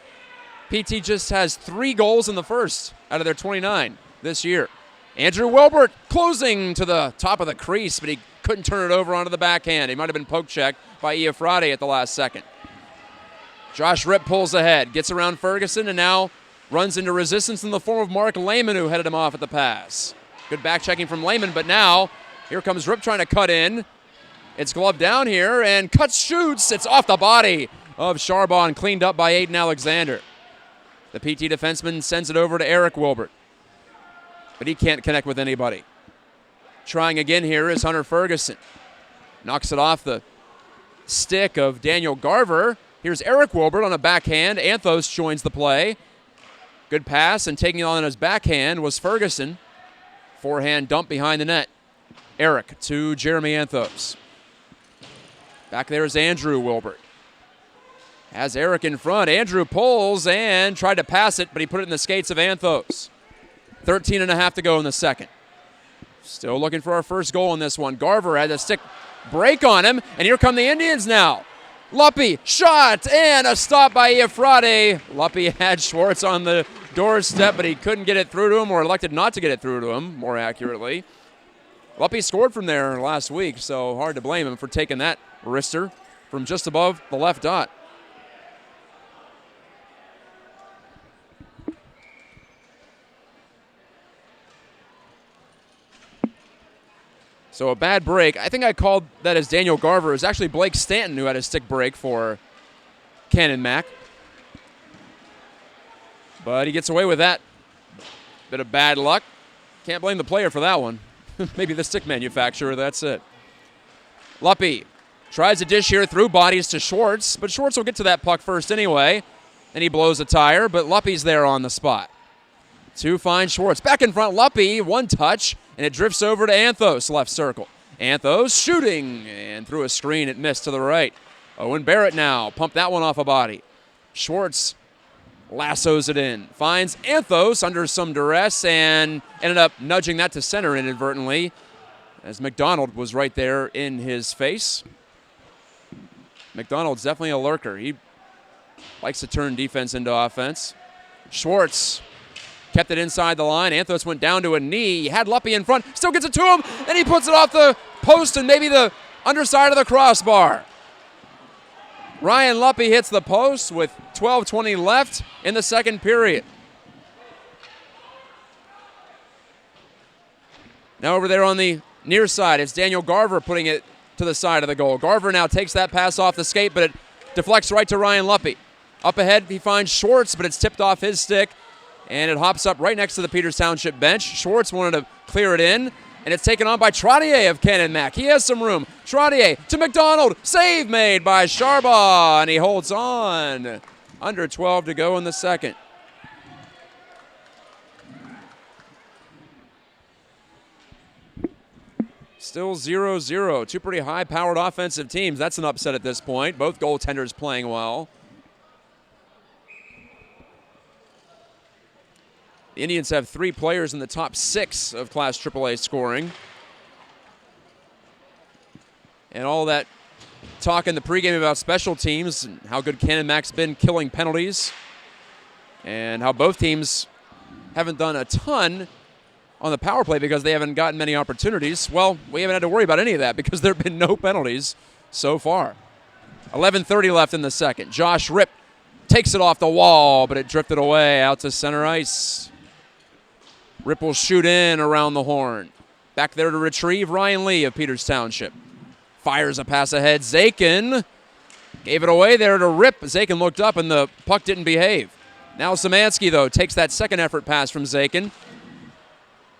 PT just has 3 goals in the first out of their 29 this year. Andrew Wilbert closing to the top of the crease, but he couldn't turn it over onto the backhand. He might have been poke checked by Iafrate at the last second. Josh Ripp pulls ahead, gets around Ferguson, and now runs into resistance in the form of Mark Lehman, who headed him off at the pass. Good back checking from Lehman, but now here comes Ripp trying to cut in. It's gloved down here, and cuts, shoots. It's off the body of Charbon, cleaned up by Aiden Alexander. The PT defenseman sends it over to Eric Wilbert, but he can't connect with anybody. Trying again here is Hunter Ferguson. Knocks it off the stick of Daniel Garver. Here's Eric Wilbert on a backhand. Anthos joins the play. Good pass, and taking it on his backhand was Ferguson. Forehand dump behind the net. Eric to Jeremy Anthos. Back there is Andrew Wilbert. Has Eric in front. Andrew pulls and tried to pass it, but he put it in the skates of Anthos. 13 and a half to go in the second. Still looking for our first goal in this one. Garver had a stick break on him, and here come the Indians now. Luppy, shot, and a stop by Iafrate. Luppy had Schwartz on the doorstep, but he couldn't get it through to him, or elected not to get it through to him, more accurately. Luppy scored from there last week, so hard to blame him for taking that wrister from just above the left dot. So a bad break. I think I called that as Daniel Garver. It was actually Blake Stanton who had a stick break for Canon Mac. But he gets away with that. Bit of bad luck. Can't blame the player for that one. Maybe the stick manufacturer, that's it. Luppy tries a dish here through bodies to Schwartz, but Schwartz will get to that puck first anyway. Then he blows a tire, but Luppy's there on the spot. To find Schwartz. Back in front, Luppy, one touch, and it drifts over to Anthos, left circle. Anthos shooting, and through a screen, it missed to the right. Owen Barrett now, pumped that one off a body. Schwartz lassos it in, finds Anthos under some duress, and ended up nudging that to center inadvertently, as McDonald was right there in his face. McDonald's definitely a lurker. He likes to turn defense into offense. Schwartz kept it inside the line. Anthos went down to a knee. He had Luppy in front. Still gets it to him. And he puts it off the post and maybe the underside of the crossbar. Ryan Luppy hits the post with 12:20 left in the second period. Now over there on the near side, it's Daniel Garver putting it to the side of the goal. Garver now takes that pass off the skate, but it deflects right to Ryan Luppy. Up ahead, he finds Schwartz, but it's tipped off his stick. And it hops up right next to the Peters Township bench. Schwartz wanted to clear it in, and it's taken on by Trottier of Canon Mac. He has some room. Trottier to McDonald. Save made by Charbon, and he holds on. Under 12 to go in the second. Still 0-0. Two pretty high-powered offensive teams. That's an upset at this point. Both goaltenders playing well. The Indians have 3 players in the top 6 of Class AAA scoring. And all that talk in the pregame about special teams and how good Canon Mac's been killing penalties and how both teams haven't done a ton on the power play because they haven't gotten many opportunities. Well, we haven't had to worry about any of that because there have been no penalties so far. 11:30 left in the second. Josh Ripp takes it off the wall, but it drifted away out to center ice. Ripp will shoot in around the horn. Back there to retrieve Ryan Lee of Peters Township. Fires a pass ahead. Zakin gave it away there to Ripp. Zakin looked up and the puck didn't behave. Now Szymanski, though, takes that second effort pass from Zakin.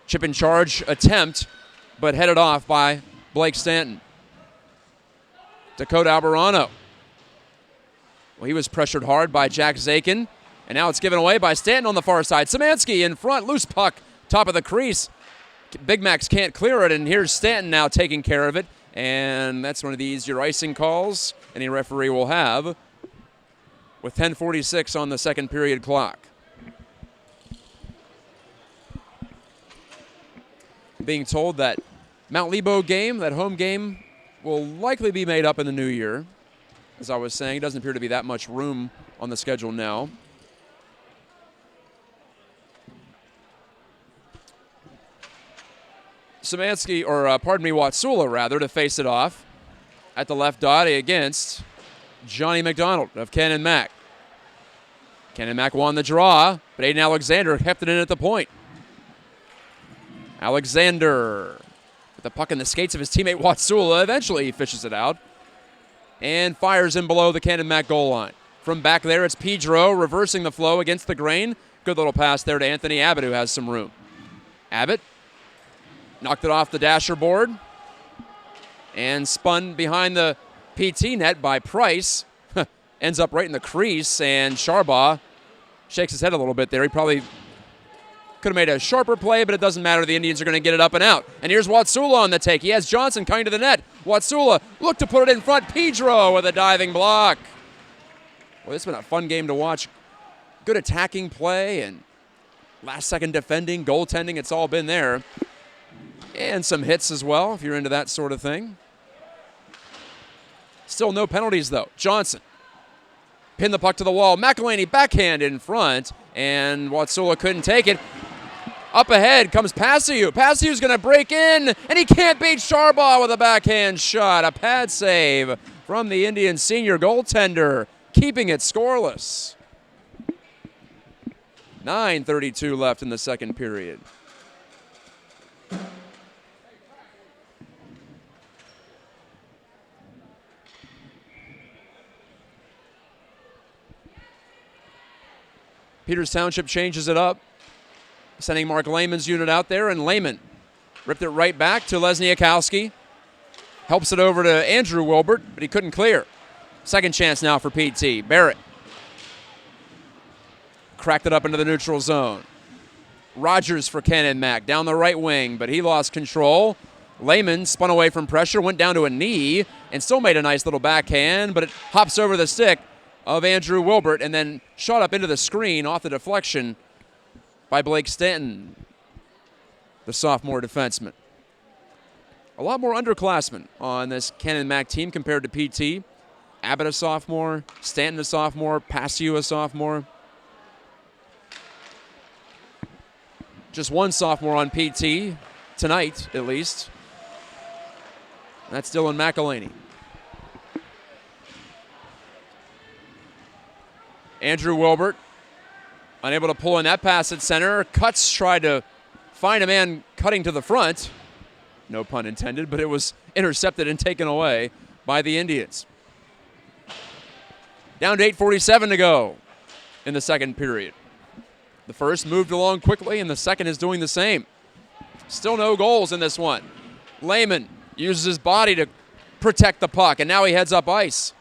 Chip in charge attempt, but headed off by Blake Stanton. Dakota Albarano. Well, he was pressured hard by Jack Zakin, and now it's given away by Stanton on the far side. Szymanski in front, loose puck, top of the crease. Big Macs can't clear it, and here's Stanton now taking care of it, and that's one of the easier icing calls any referee will have with 10:46 on the second period clock. being told that Mount Lebo game, that home game, will likely be made up in the new year. As I was saying, it doesn't appear to be that much room on the schedule now. Watsula, rather, to face it off at the left dot against Johnny McDonald of Canon Mac. Canon Mac won the draw, but Aiden Alexander kept it in at the point. Alexander with the puck in the skates of his teammate Watsula. Eventually he fishes it out and fires in below the Canon Mac goal line. From back there, it's Pedro reversing the flow against the grain. Good little pass there to Anthony Abbott, who has some room. Abbott knocked it off the dasher board and spun behind the PT net by Price. Ends up right in the crease, and Sharbaugh shakes his head a little bit there. He probably could have made a sharper play, but it doesn't matter. The Indians are going to get it up and out. And here's Watsula on the take. He has Johnson coming to the net. Watsula looked to put it in front. Pedro with a diving block. Well, this has been a fun game to watch. Good attacking play and last-second defending, goaltending. It's all been there. And some hits as well, if you're into that sort of thing. Still no penalties, though. Johnson pinned the puck to the wall. McElhaney backhand in front, and Watsula couldn't take it. Up ahead comes Pasiu. Pasiu's going to break in, and he can't beat Sharbaugh with a backhand shot. A pad save from the Indian senior goaltender, keeping it scoreless. 9:32 left in the second period. Peters Township changes it up, sending Mark Lehman's unit out there, and Lehman ripped it right back to Lesniakowski. Helps it over to Andrew Wilbert, but he couldn't clear. Second chance now for PT. Barrett cracked it up into the neutral zone. Rogers for Canon Mac down the right wing, but he lost control. Lehman spun away from pressure, went down to a knee, and still made a nice little backhand, but it hops over the stick of Andrew Wilbert and then shot up into the screen off the deflection by Blake Stanton, the sophomore defenseman. A lot more underclassmen on this Canon Mac team compared to PT. Abbott a sophomore, Stanton a sophomore, Pasiu a sophomore. Just one sophomore on PT tonight, at least. That's Dylan McElhaney. Andrew Wilbert, unable to pull in that pass at center. Cutts tried to find a man cutting to the front. No pun intended, but it was intercepted and taken away by the Indians. Down to 8:47 to go in the second period. The first moved along quickly, and the second is doing the same. Still no goals in this one. Lehman uses his body to protect the puck, and now he heads up ice.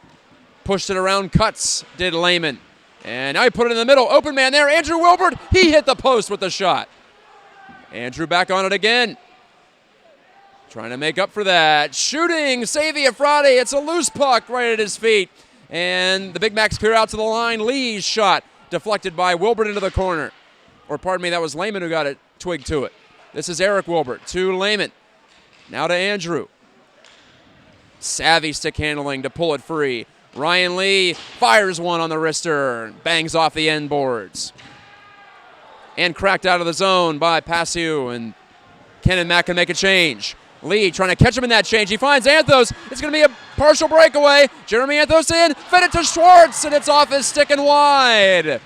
Pushed it around Cutts, did Lehman. And now he put it in the middle. Open man there. Andrew Wilbert. He hit the post with the shot. Andrew back on it again. Trying to make up for that. Shooting. Savia Frade. It's a loose puck right at his feet. And the Big Macs clear out to the line. Lee's shot deflected by Wilbert into the corner. Or pardon me, that was Lehman who got it twigged to it. This is Eric Wilbert to Lehman. Now to Andrew. Savvy stick handling to pull it free. Ryan Lee fires one on the wrister, bangs off the end boards. And cracked out of the zone by Pasiu, and Canon Mac can make a change. Lee trying to catch him in that change. He finds Anthos. It's going to be a partial breakaway. Jeremy Anthos in, fed it to Schwartz, and it's off his stick and wide.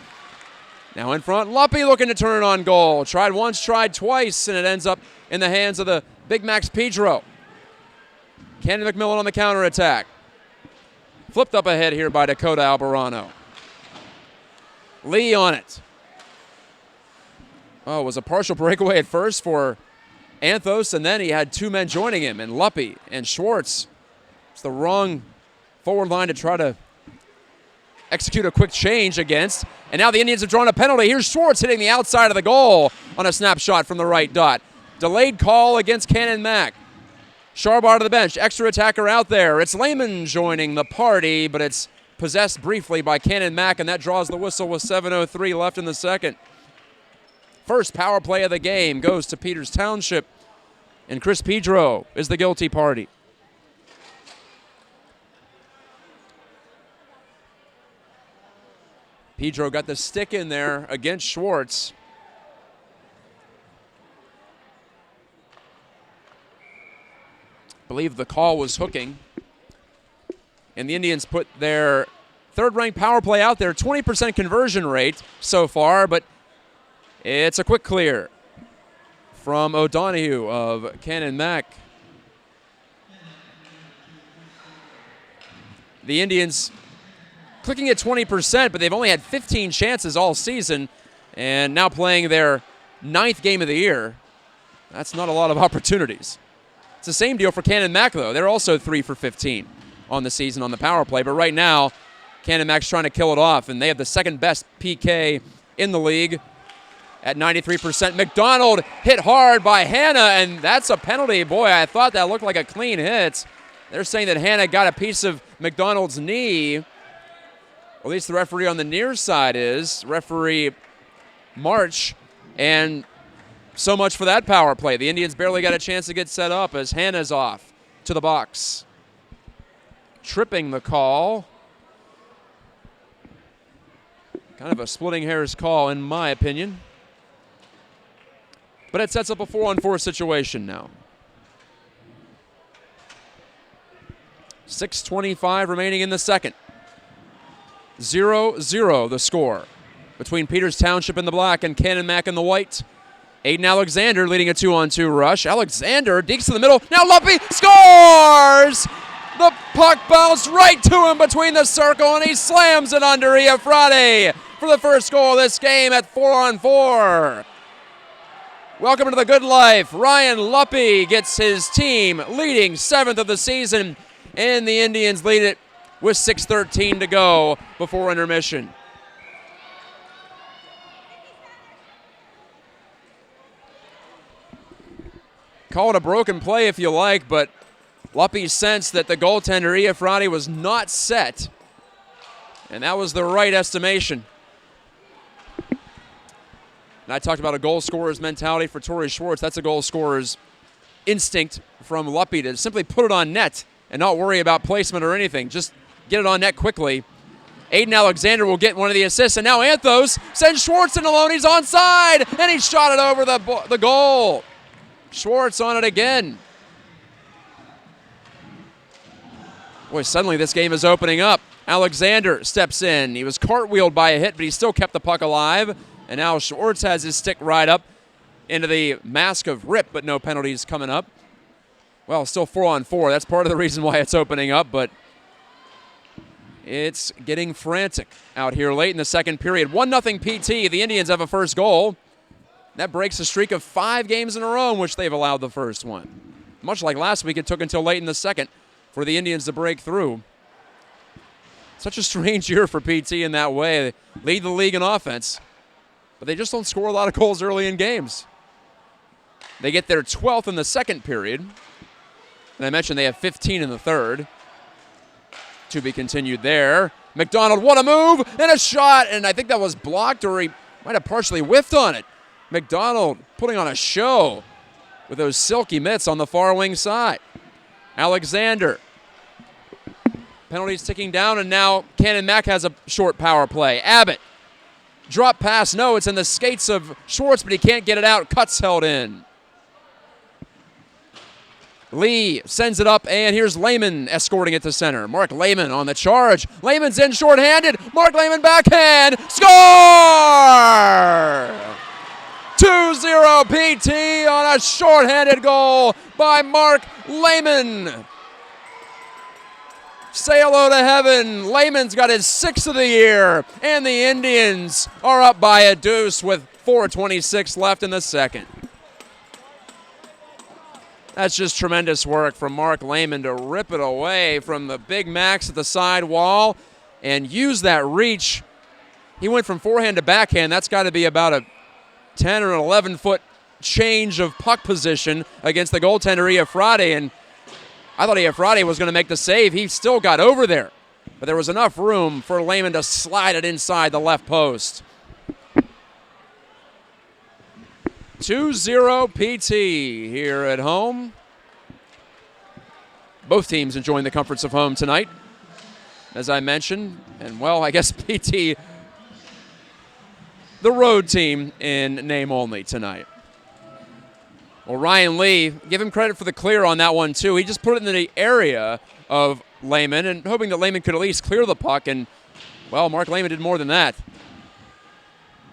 Now in front, Luppy looking to turn it on goal. Tried once, tried twice, and it ends up in the hands of the Big Max Pedro. Cannon McMillan on the counterattack. Flipped up ahead here by Dakota Albarano. Lee on it. Oh, it was a partial breakaway at first for Anthos, and then he had two men joining him, and Luppy and Schwartz. It's the wrong forward line to try to execute a quick change against. And now the Indians have drawn a penalty. Here's Schwartz hitting the outside of the goal on a snapshot from the right dot. Delayed call against Canon Mac. Sharbaugh to the bench, extra attacker out there. It's Lehman joining the party, but it's possessed briefly by Canon Mac, and that draws the whistle with 7:03 left in the second. First power play of the game goes to Peters Township. And Chris Pedro is the guilty party. Pedro got the stick in there against Schwartz. I believe the call was hooking. And the Indians put their third-ranked power play out there, 20% conversion rate so far, but it's a quick clear from O'Donohue of Canon Mac. The Indians clicking at 20%, but they've only had 15 chances all season, and now playing their 9th game of the year. That's not a lot of opportunities. It's the same deal for Canon Mac, though. They're also 3 for 15 on the season on the power play, but right now, Canon Mac's trying to kill it off, and they have the second best PK in the league at 93%. McDonald hit hard by Hanna, and that's a penalty. Boy, I thought that looked like a clean hit. They're saying that Hanna got a piece of McDonald's knee. Or at least the referee on the near side is, referee March, and so much for that power play. The Indians barely got a chance to get set up as Hanna's off to the box. Tripping the call. Kind of a splitting hairs call in my opinion. But it sets up a 4-on-4 situation now. 6:25 remaining in the second. 0-0 the score between Peters Township in the black and Canon Mac in the white. Aiden Alexander leading a 2-on-2 rush. Alexander deeks to the middle. Now Luppy scores! The puck bounced right to him between the circle, and he slams it under Iafrate for the first goal of this game at 4-on-4. Welcome to the good life. Ryan Luppy gets his team leading 7th of the season, and the Indians lead it with 6:13 to go before intermission. Call it a broken play if you like, but Luppy sensed that the goaltender Iafrate was not set, and that was the right estimation. And I talked about a goal scorer's mentality for Torrey Schwartz. That's a goal scorer's instinct from Luppy to simply put it on net and not worry about placement or anything. Just get it on net quickly. Aiden Alexander will get one of the assists, and now Anthos sends Schwartz in alone. He's onside, and he shot it over the goal. Schwartz on it again. Boy, suddenly this game is opening up. Alexander steps in. He was cartwheeled by a hit, but he still kept the puck alive. And now Schwartz has his stick right up into the mask of Rip, but no penalties coming up. Well, still 4-on-4. That's part of the reason why it's opening up, but it's getting frantic out here late in the second period. 1-0 PT. The Indians have a first goal. That breaks a streak of 5 games in a row in which they've allowed the first one. Much like last week, it took until late in the second for the Indians to break through. Such a strange year for PT in that way. They lead the league in offense, but they just don't score a lot of goals early in games. They get their 12th in the second period. And I mentioned they have 15 in the third. To be continued there. McDonald, what a move, and a shot, and I think that was blocked, or he might have partially whiffed on it. McDonald putting on a show with those silky mitts on the far wing side. Alexander. Penalties ticking down, and now Canon Mac has a short power play. Abbott. Drop pass, no, it's in the skates of Schwartz, but he can't get it out. Cuts held in. Lee sends it up, and here's Lehman escorting it to center. Mark Lehman on the charge. Lehman's in shorthanded. Mark Lehman backhand. Score! 2-0 PT on a shorthanded goal by Mark Lehman. Say hello to heaven. Lehman's got his 6th of the year, and the Indians are up by a deuce with 4:26 left in the second. That's just tremendous work from Mark Lehman to rip it away from the Big Max at the side wall and use that reach. He went from forehand to backhand. That's got to be about a 10 or 11-foot change of puck position against the goaltender Iafrate, and I thought Iafrate was going to make the save. He still got over there, but there was enough room for Lehman to slide it inside the left post. 2-0 PT here at home. Both teams enjoying the comforts of home tonight, as I mentioned. And, well, I guess PT, the road team in name only tonight. Well, Ryan Lee, give him credit for the clear on that one, too. He just put it in the area of Lehman and hoping that Lehman could at least clear the puck. And, well, Mark Lehman did more than that.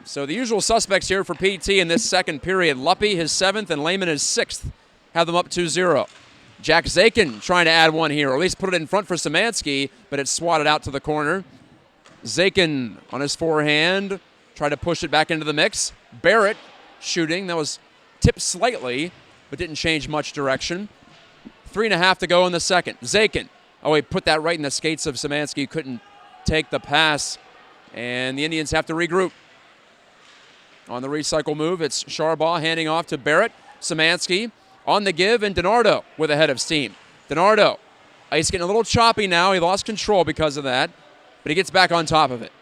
So the usual suspects here for PT in this second period. Luppy, his 7th, and Lehman, his 6th, have them up 2-0. Jack Zakin trying to add one here, or at least put it in front for Szymanski, but it's swatted out to the corner. Zakin on his forehand, tried to push it back into the mix. Barrett shooting. That was tipped slightly, but didn't change much direction. 3.5 to go in the second. Zakin. Oh, he put that right in the skates of Szymanski. Couldn't take the pass, and the Indians have to regroup. On the recycle move, it's Sharbaugh handing off to Barrett. Szymanski on the give, and DiNardo with a head of steam. DiNardo, he's getting a little choppy now. He lost control because of that, but he gets back on top of it.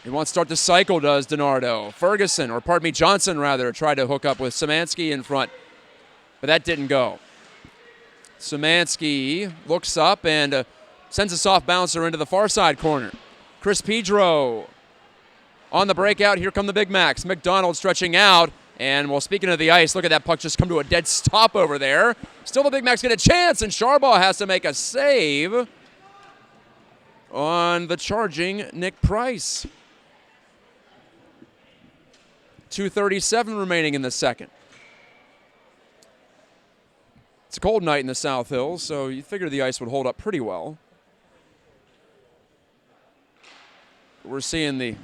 He wants to start the cycle, does DiNardo. Johnson rather, tried to hook up with Szymanski in front, but that didn't go. Szymanski looks up and sends a soft bouncer into the far side corner. Chris Pedro on the breakout. Here come the Big Macs. McDonald stretching out. And, well, speaking of the ice, look at that puck just come to a dead stop over there. Still the Big Macs get a chance, and Sharbaugh has to make a save on the charging Nick Price. 2:37 remaining in the second. It's a cold night in the South Hills, so you figure the ice would hold up pretty well. We're seeing the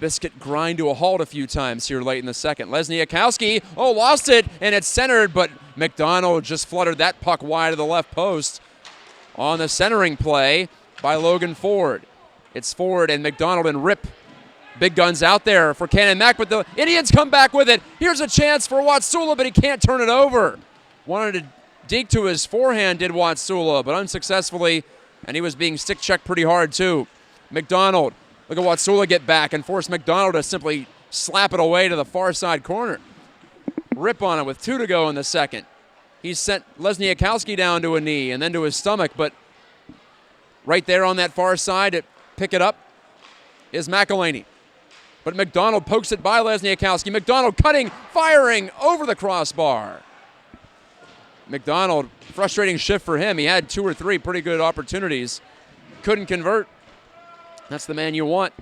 biscuit grind to a halt a few times here late in the second. Lesniakowski, lost it, and it's centered, but McDonald just fluttered that puck wide of the left post on the centering play by Logan Ford. It's Ford and McDonald and Rip. Big guns out there for Canon Mac, but the Indians come back with it. Here's a chance for Watsula, but he can't turn it over. Wanted to deke to his forehand, did Watsula, but unsuccessfully, and he was being stick-checked pretty hard, too. McDonald, look at Watsula get back and force McDonald to simply slap it away to the far side corner. Rip on it with 2 to go in the second. He sent Lesniakowski down to a knee and then to his stomach, but right there on that far side to pick it up is McElhaney. But McDonald pokes it by Lesniakowski. McDonald cutting, firing over the crossbar. McDonald, frustrating shift for him. He had 2 or 3 pretty good opportunities. Couldn't convert. That's the man you want.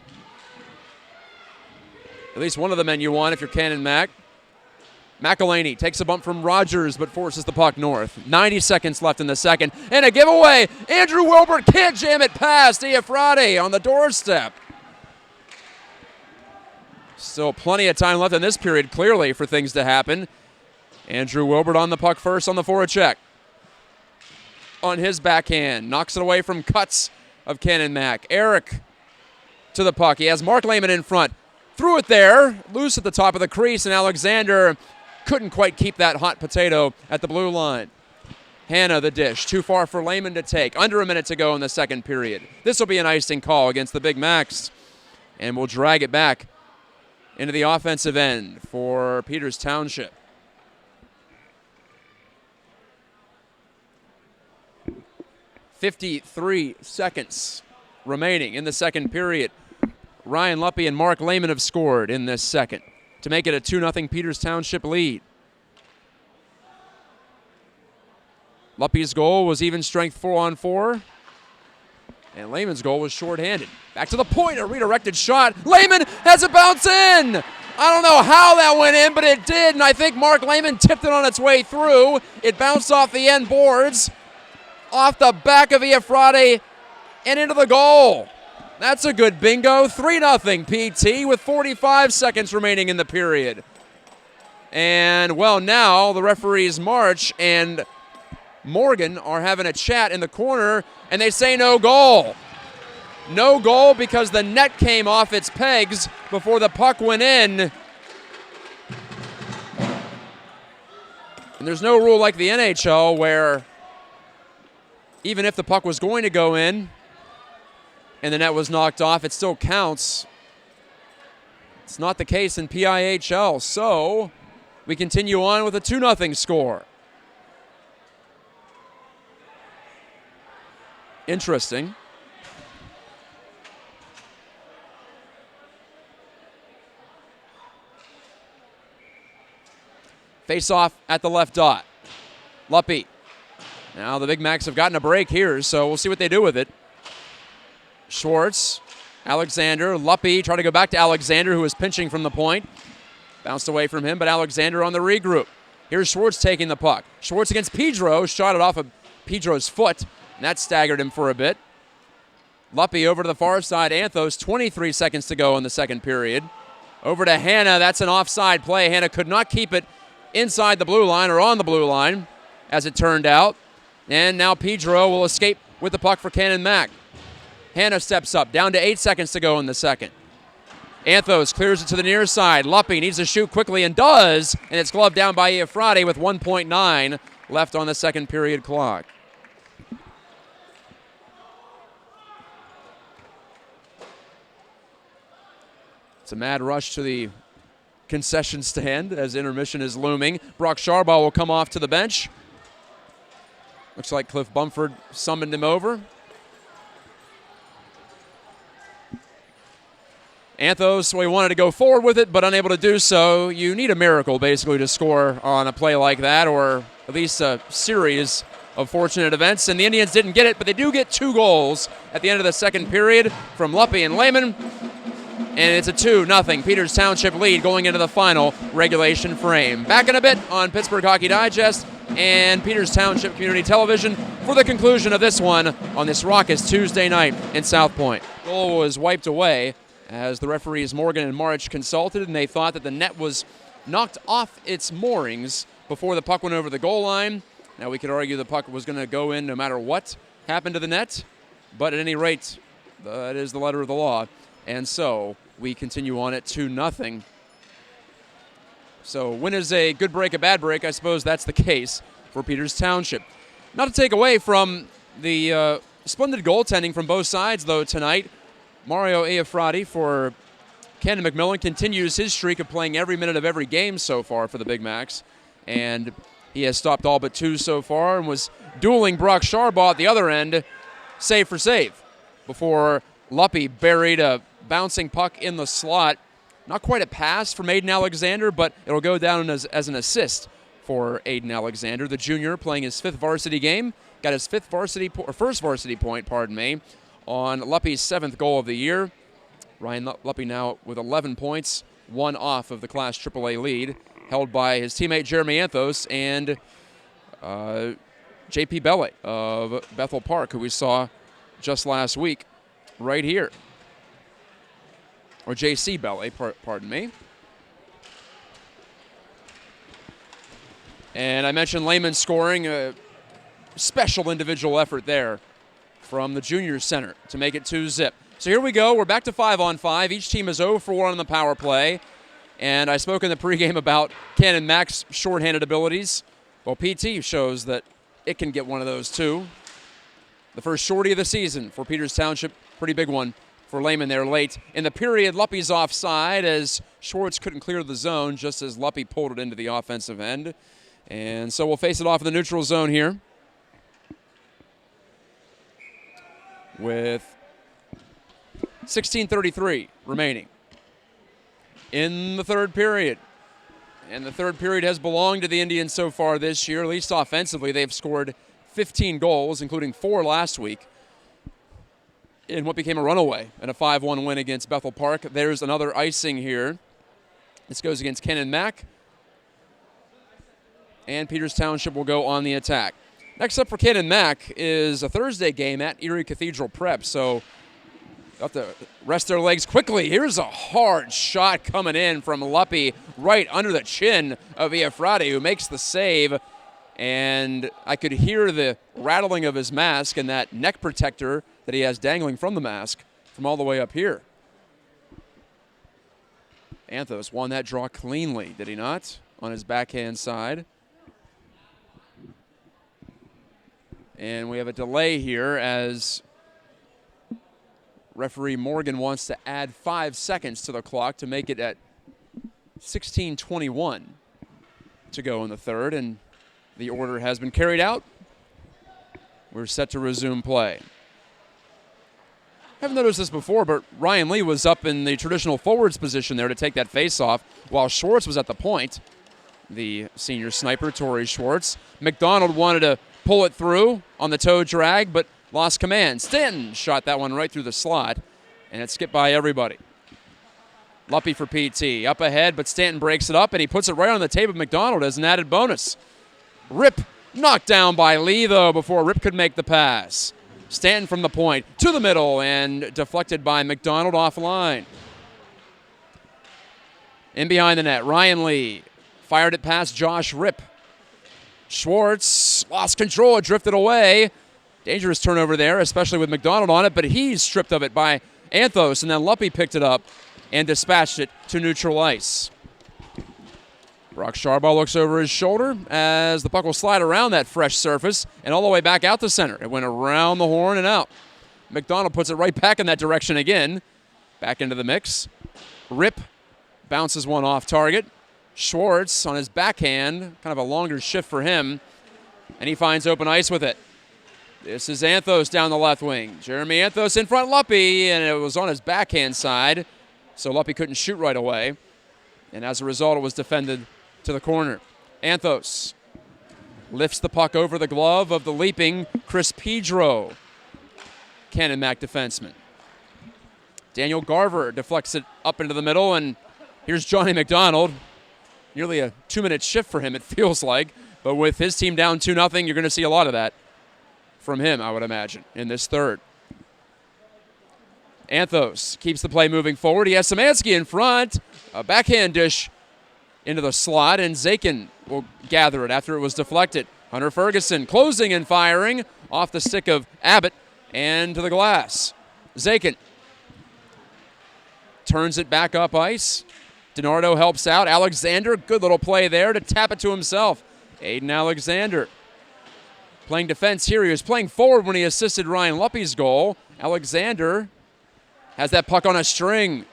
At least one of the men you want if you're Canon Mac. McElhaney takes a bump from Rogers but forces the puck north. 90 seconds left in the second. And a giveaway. Andrew Wilbert can't jam it past Iafrate on the doorstep. Still plenty of time left in this period, clearly, for things to happen. Andrew Wilbert on the puck first on the forecheck. On his backhand. Knocks it away from cuts of Canon Mac. Eric to the puck. He has Mark Lehman in front. Threw it there. Loose at the top of the crease, and Alexander couldn't quite keep that hot potato at the blue line. Hanna the dish. Too far for Lehman to take. Under a minute to go in the second period. This will be an icing call against the Big Macs. And we'll drag it back into the offensive end for Peters Township. 53 seconds remaining in the second period. Ryan Luppy and Mark Lehman have scored in this second to make it a 2-0 Peters Township lead. Luppy's goal was even strength 4-on-4, and Lehman's goal was shorthanded. Back to the point, a redirected shot. Lehman has a bounce in. I don't know how that went in, but it did, and I think Mark Lehman tipped it on its way through. It bounced off the end boards, off the back of Iafrate, and into the goal. That's a good bingo. 3-0 PT with 45 seconds remaining in the period. And, well, now the referees March and Morgan are having a chat in the corner, and they say no goal. No goal because the net came off its pegs before the puck went in. And there's no rule like the NHL where even if the puck was going to go in and the net was knocked off, it still counts. It's not the case in PIHL, so we continue on with a 2-0 score. Interesting. Face off at the left dot. Luppy. Now the Big Macs have gotten a break here, so we'll see what they do with it. Schwartz, Alexander, Luppy trying to go back to Alexander, who is pinching from the point. Bounced away from him, but Alexander on the regroup. Here's Schwartz taking the puck. Schwartz against Pedro, shot it off of Pedro's foot, and that staggered him for a bit. Luppy over to the far side. Anthos, 23 seconds to go in the second period. Over to Hanna. That's an offside play. Hanna could not keep it inside the blue line or on the blue line, as it turned out. And now Pedro will escape with the puck for Canon Mac. Hanna steps up, down to 8 seconds to go in the second. Anthos clears it to the near side. Luppy needs to shoot quickly and does, and it's gloved down by Iafrate with 1.9 left on the second period clock. It's a mad rush to the concession stand as intermission is looming. Brock Sharbaugh will come off to the bench. Looks like Cliff Bumford summoned him over. Anthos, we wanted to go forward with it, but unable to do so. You need a miracle, basically, to score on a play like that, or at least a series of fortunate events. And the Indians didn't get it, but they do get 2 goals at the end of the second period from Luppy and Lehman. And it's a 2-0 Peters Township lead going into the final regulation frame. Back in a bit on Pittsburgh Hockey Digest and Peters Township Community Television for the conclusion of this one on this raucous Tuesday night in South Point. Goal was wiped away as the referees Morgan and March consulted, and they thought that the net was knocked off its moorings before the puck went over the goal line. Now we could argue the puck was going to go in no matter what happened to the net, but at any rate, that is the letter of the law. And so we continue on at 2-0. So win is a good break, a bad break. I suppose that's the case for Peters Township. Not to take away from the splendid goaltending from both sides, though, tonight. Mario Iafrate for Canon McMillan continues his streak of playing every minute of every game so far for the Big Macs. And he has stopped all but 2 so far and was dueling Brock Sharbaugh at the other end, save for save, before Luppy buried a bouncing puck in the slot. Not quite a pass from Aiden Alexander, but it'll go down as an assist for Aiden Alexander, the junior, playing his 5th varsity game. Got his first varsity point, on Luppy's 7th goal of the year. Ryan Luppy now with 11 points, 1 off of the Class AAA lead, held by his teammate Jeremy Anthos and J.P. Bellet of Bethel Park, who we saw just last week right here. Or J.C. Bellet, pardon me. And I mentioned Lehman scoring, a special individual effort there from the junior center to make it 2-0. So here we go. We're back to 5-on-5. Each team is 0 for 1 on the power play. And I spoke in the pregame about Canon Mac's shorthanded abilities. Well, PT shows that it can get one of those too. The first shorty of the season for Peters Township. Pretty big one for Lehman there late. In the period, Luppy's offside as Schwartz couldn't clear the zone just as Luppy pulled it into the offensive end. And so we'll face it off in the neutral zone here with 16:33 remaining in the third period. And the third period has belonged to the Indians so far this year. At least offensively, they've scored 15 goals, including 4 last week, in what became a runaway and a 5-1 win against Bethel Park. There's another icing here. This goes against Canon Mac. And Peters Township will go on the attack. Next up for Canon Mac is a Thursday game at Erie Cathedral Prep, so they'll have to rest their legs quickly. Here's a hard shot coming in from Luppy right under the chin of Iafrate, who makes the save. And I could hear the rattling of his mask and that neck protector that he has dangling from the mask from all the way up here. Anthos won that draw cleanly, did he not? On his backhand side. And we have a delay here as Referee Morgan wants to add 5 seconds to the clock to make it at 16:21 to go in the third, and the order has been carried out. We're set to resume play. Haven't noticed this before, but Ryan Lee was up in the traditional forwards position there to take that face-off while Schwartz was at the point. The senior sniper, Torrey Schwartz. McDonald wanted to pull it through on the toe drag, but lost command. Stanton shot that one right through the slot, and it skipped by everybody. Luppy for PT. Up ahead, but Stanton breaks it up, and he puts it right on the tape of McDonald as an added bonus. Rip knocked down by Lee, though, before Rip could make the pass. Stanton from the point to the middle and deflected by McDonald offline. In behind the net, Ryan Lee fired it past Josh Rip. Schwartz lost control, it drifted away. Dangerous turnover there, especially with McDonald on it, but he's stripped of it by Anthos, and then Luppy picked it up and dispatched it to neutral ice. Brock Sharbaugh looks over his shoulder as the puck will slide around that fresh surface and all the way back out to center. It went around the horn and out. McDonald puts it right back in that direction again. Back into the mix. Rip bounces one off target. Schwartz on his backhand, kind of a longer shift for him, and he finds open ice with it. This is Anthos down the left wing. Jeremy Anthos in front, Luppy, and it was on his backhand side, so Luppy couldn't shoot right away. And as a result, it was defended to the corner. Anthos lifts the puck over the glove of the leaping Chris Pedro, Canon Mac defenseman. Daniel Garver deflects it up into the middle, and here's Johnny McDonald. Nearly a 2-minute shift for him, it feels like. But with his team down 2-0, you're going to see a lot of that from him, I would imagine, in this third. Anthos keeps the play moving forward. He has Szymanski in front. A backhand dish into the slot, and Zakin will gather it after it was deflected. Hunter Ferguson closing and firing off the stick of Abbott and to the glass. Zakin turns it back up ice. DiNardo helps out. Alexander, good little play there to tap it to himself. Aiden Alexander playing defense here. He was playing forward when he assisted Ryan Luppy's goal. Alexander has that puck on a string,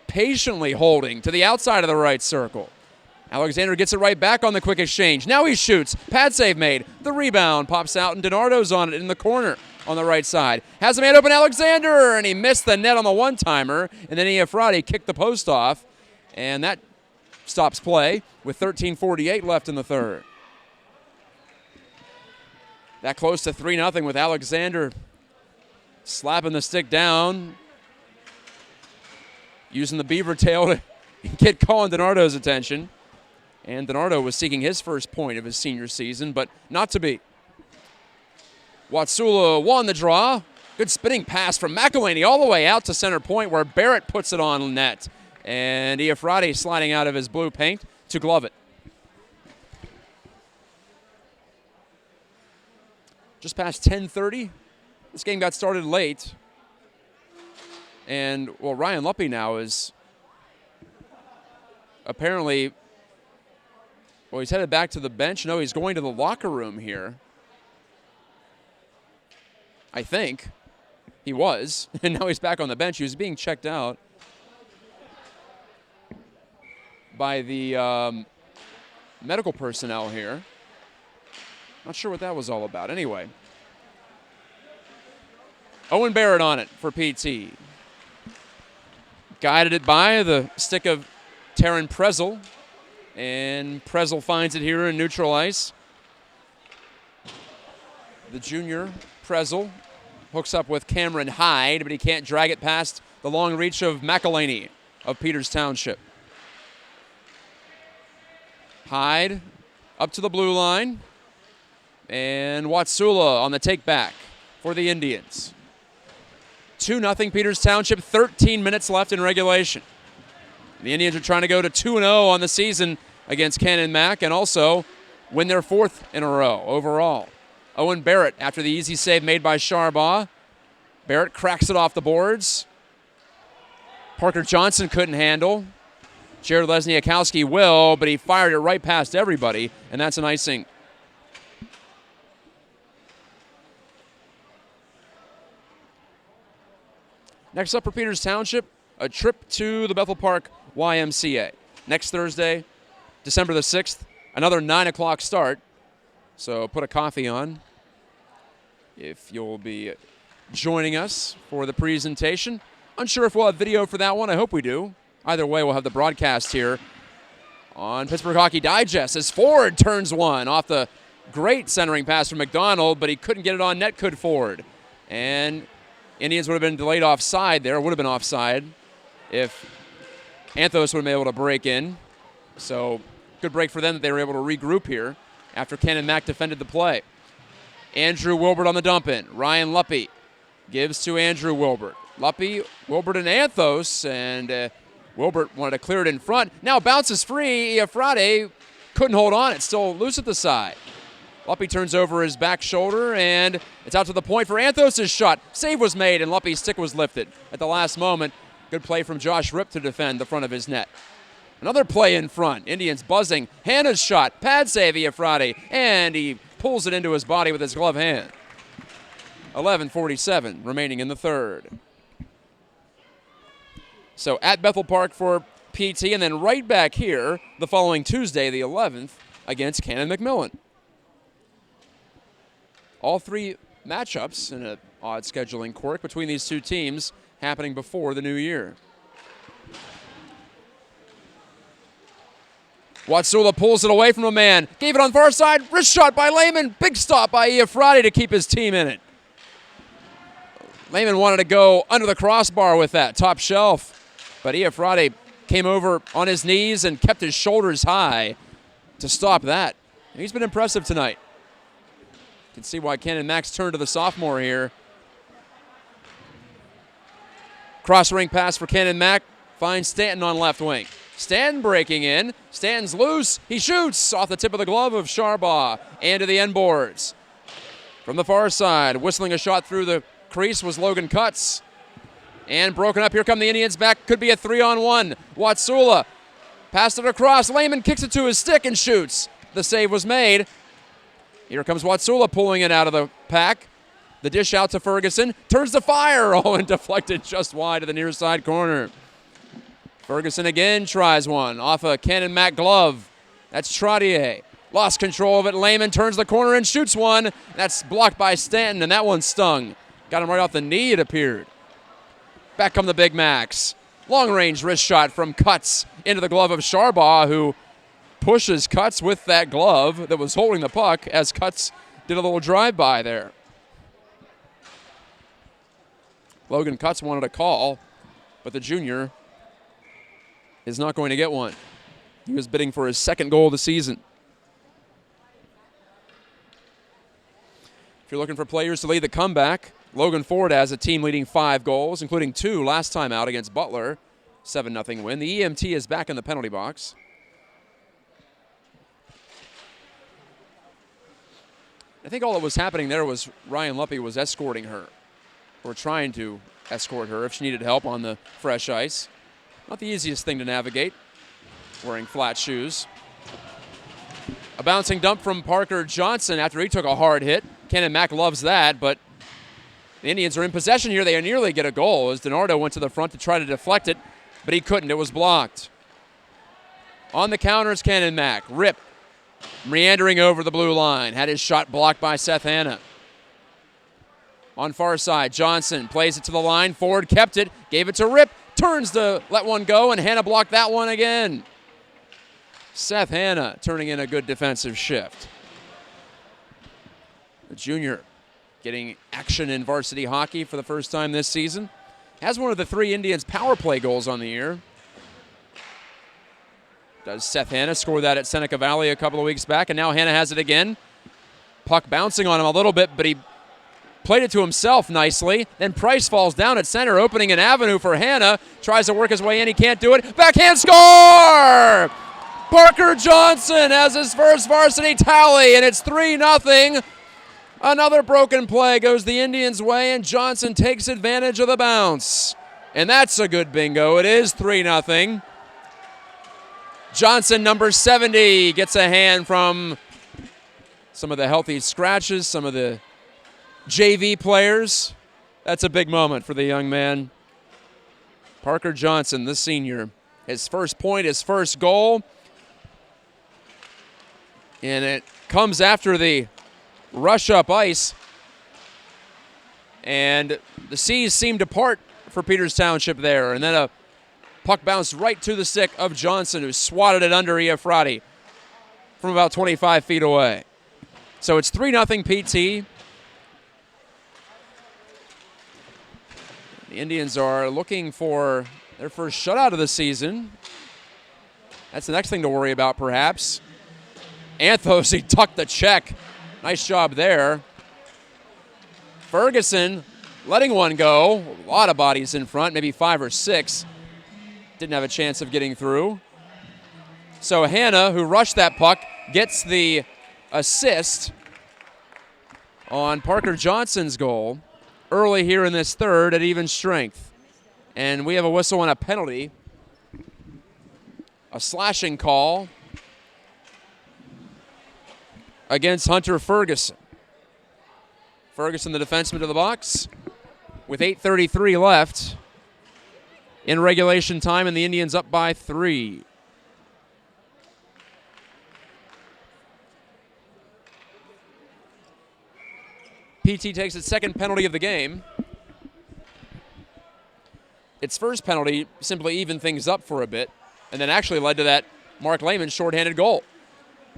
patiently holding to the outside of the right circle. Alexander gets it right back on the quick exchange. Now he shoots. Pad save made. The rebound pops out, and DiNardo's on it in the corner on the right side. Has a man open, Alexander, and he missed the net on the one-timer. And then Iafrate kicked the post off, and that stops play with 13:48 left in the third. That close to 3-0 with Alexander slapping the stick down, using the beaver tail to get Colin DiNardo's attention. And DiNardo was seeking his first point of his senior season, but not to be. Watsula won the draw. Good spinning pass from McElhaney all the way out to center point where Barrett puts it on net. And Iafrate sliding out of his blue paint to glove it. Just past 10:30. This game got started late. And, well, Ryan Luppy now is apparently, well, he's headed back to the bench. No, he's going to the locker room here. I think he was. And now he's back on the bench. He was being checked out by the medical personnel here. Not sure what that was all about. Anyway, Owen Barrett on it for PT. Guided it by the stick of Taryn Prezel. And Prezel finds it here in neutral ice. The junior Prezel hooks up with Cameron Hyde, but he can't drag it past the long reach of McElhaney of Peters Township. Hyde up to the blue line. And Watsula on the take back for the Indians. 2-0 Peters Township, 13 minutes left in regulation. The Indians are trying to go to 2-0 on the season against Canon Mac and also win their 4th in a row overall. Owen Barrett after the easy save made by Sharbaugh. Barrett cracks it off the boards. Parker Johnson couldn't handle. Jared Lesniakowski will, but he fired it right past everybody, and that's an icing. Next up for Peters Township, a trip to the Bethel Park YMCA. Next Thursday, December the 6th, another 9 o'clock start. So put a coffee on if you'll be joining us for the presentation. Unsure if we'll have video for that one. I hope we do. Either way, we'll have the broadcast here on Pittsburgh Hockey Digest as Ford turns one off the great centering pass from McDonald, but he couldn't get it on net, could Ford. And Indians would have been delayed offside there, would have been offside if Anthos would have been able to break in. So good break for them that they were able to regroup here after Ken and Mack defended the play. Andrew Wilbert on the dump in. Ryan Luppy gives to Andrew Wilbert. Luppy, Wilbert, and Anthos, and Wilbert wanted to clear it in front. Now bounces free. Iafrate couldn't hold on. It's still loose at the side. Luppy turns over his back shoulder, and it's out to the point for Anthos' shot. Save was made, and Luppy's stick was lifted at the last moment. Good play from Josh Ripp to defend the front of his net. Another play in front. Indians buzzing. Hannah's shot. Pad save Iafrate, and he pulls it into his body with his glove hand. 11:47 remaining in the third. So at Bethel Park for PT, and then right back here the following Tuesday, the 11th, against Canon McMillan. All three matchups in an odd scheduling quirk between these two teams happening before the new year. Watsula pulls it away from a man. Gave it on far side. Wrist shot by Lehman. Big stop by Iafrate to keep his team in it. Lehman wanted to go under the crossbar with that, top shelf. But Iafrate came over on his knees and kept his shoulders high to stop that. And he's been impressive tonight. You can see why Ken and Max turned to the sophomore here. Cross-ring pass for Ken and Mack. Finds Stanton on left wing. Stanton breaking in. Stanton's loose. He shoots off the tip of the glove of Sharbaugh and to the end boards. From the far side, whistling a shot through the crease was Logan Cutts. And broken up. Here come the Indians back. Could be a 3-on-1. Watsula passed it across. Lehman kicks it to his stick and shoots. The save was made. Here comes Watsula pulling it out of the pack. The dish out to Ferguson. Turns to fire. Oh, and deflected just wide to the near side corner. Ferguson again tries one off a Ken and Mack glove. That's Trottier. Lost control of it. Lehman turns the corner and shoots one. That's blocked by Stanton, and that one stung. Got him right off the knee, it appeared. Back come the Big Macs. Long-range wrist shot from Cutts into the glove of Sharbaugh, who pushes Cutts with that glove that was holding the puck as Cutts did a little drive-by there. Logan Cutts wanted a call, but the junior is not going to get one. He was bidding for his second goal of the season. If you're looking for players to lead the comeback, Logan Ford has a team leading 5 goals, including 2 last time out against Butler. 7-0 win. The EMT is back in the penalty box. I think all that was happening there was Ryan Luppy was escorting her, or trying to escort her if she needed help on the fresh ice. Not the easiest thing to navigate, wearing flat shoes. A bouncing dump from Parker Johnson after he took a hard hit. Ken and Mack loves that, but the Indians are in possession here. They nearly get a goal as DiNardo went to the front to try to deflect it, but he couldn't. It was blocked. On the counters, Ken and Mack. Rip, meandering over the blue line. Had his shot blocked by Seth Hanna. On far side, Johnson plays it to the line. Ford kept it, gave it to Rip. Turns to let one go, and Hanna blocked that one again. Seth Hanna turning in a good defensive shift. The junior getting action in varsity hockey for the first time this season. Has one of the 3 Indians power play goals on the year. Does Seth Hanna score that at Seneca Valley a couple of weeks back, and now Hanna has it again. Puck bouncing on him a little bit, but he played it to himself nicely. Then Price falls down at center, opening an avenue for Hanna. Tries to work his way in. He can't do it. Backhand score! Parker Johnson has his first varsity tally, and it's 3-0. Another broken play goes the Indians' way, and Johnson takes advantage of the bounce. And that's a good bingo. It is 3-0. Johnson, number 70, gets a hand from some of the healthy scratches, some of the JV players. That's a big moment for the young man. Parker Johnson, the senior. His first point, his first goal. And it comes after the rush up ice. And the seas seem to part for Peters Township there. And then a puck bounced right to the stick of Johnson, who swatted it under Iafrati from about 25 feet away. So it's 3-0 PT. The Indians are looking for their first shutout of the season. That's the next thing to worry about, perhaps. Anthos, he tucked the check. Nice job there. Ferguson letting one go. A lot of bodies in front, maybe 5 or 6. Didn't have a chance of getting through. So Hannah, who rushed that puck, gets the assist on Parker Johnson's goal early here in this third at even strength. And we have a whistle and a penalty. A slashing call against Hunter Ferguson. Ferguson, the defenseman, to the box with 8:33 left in regulation time, and the Indians up by 3. PT takes its second penalty of the game. Its first penalty simply evened things up for a bit, and then actually led to that Mark Lehman shorthanded goal.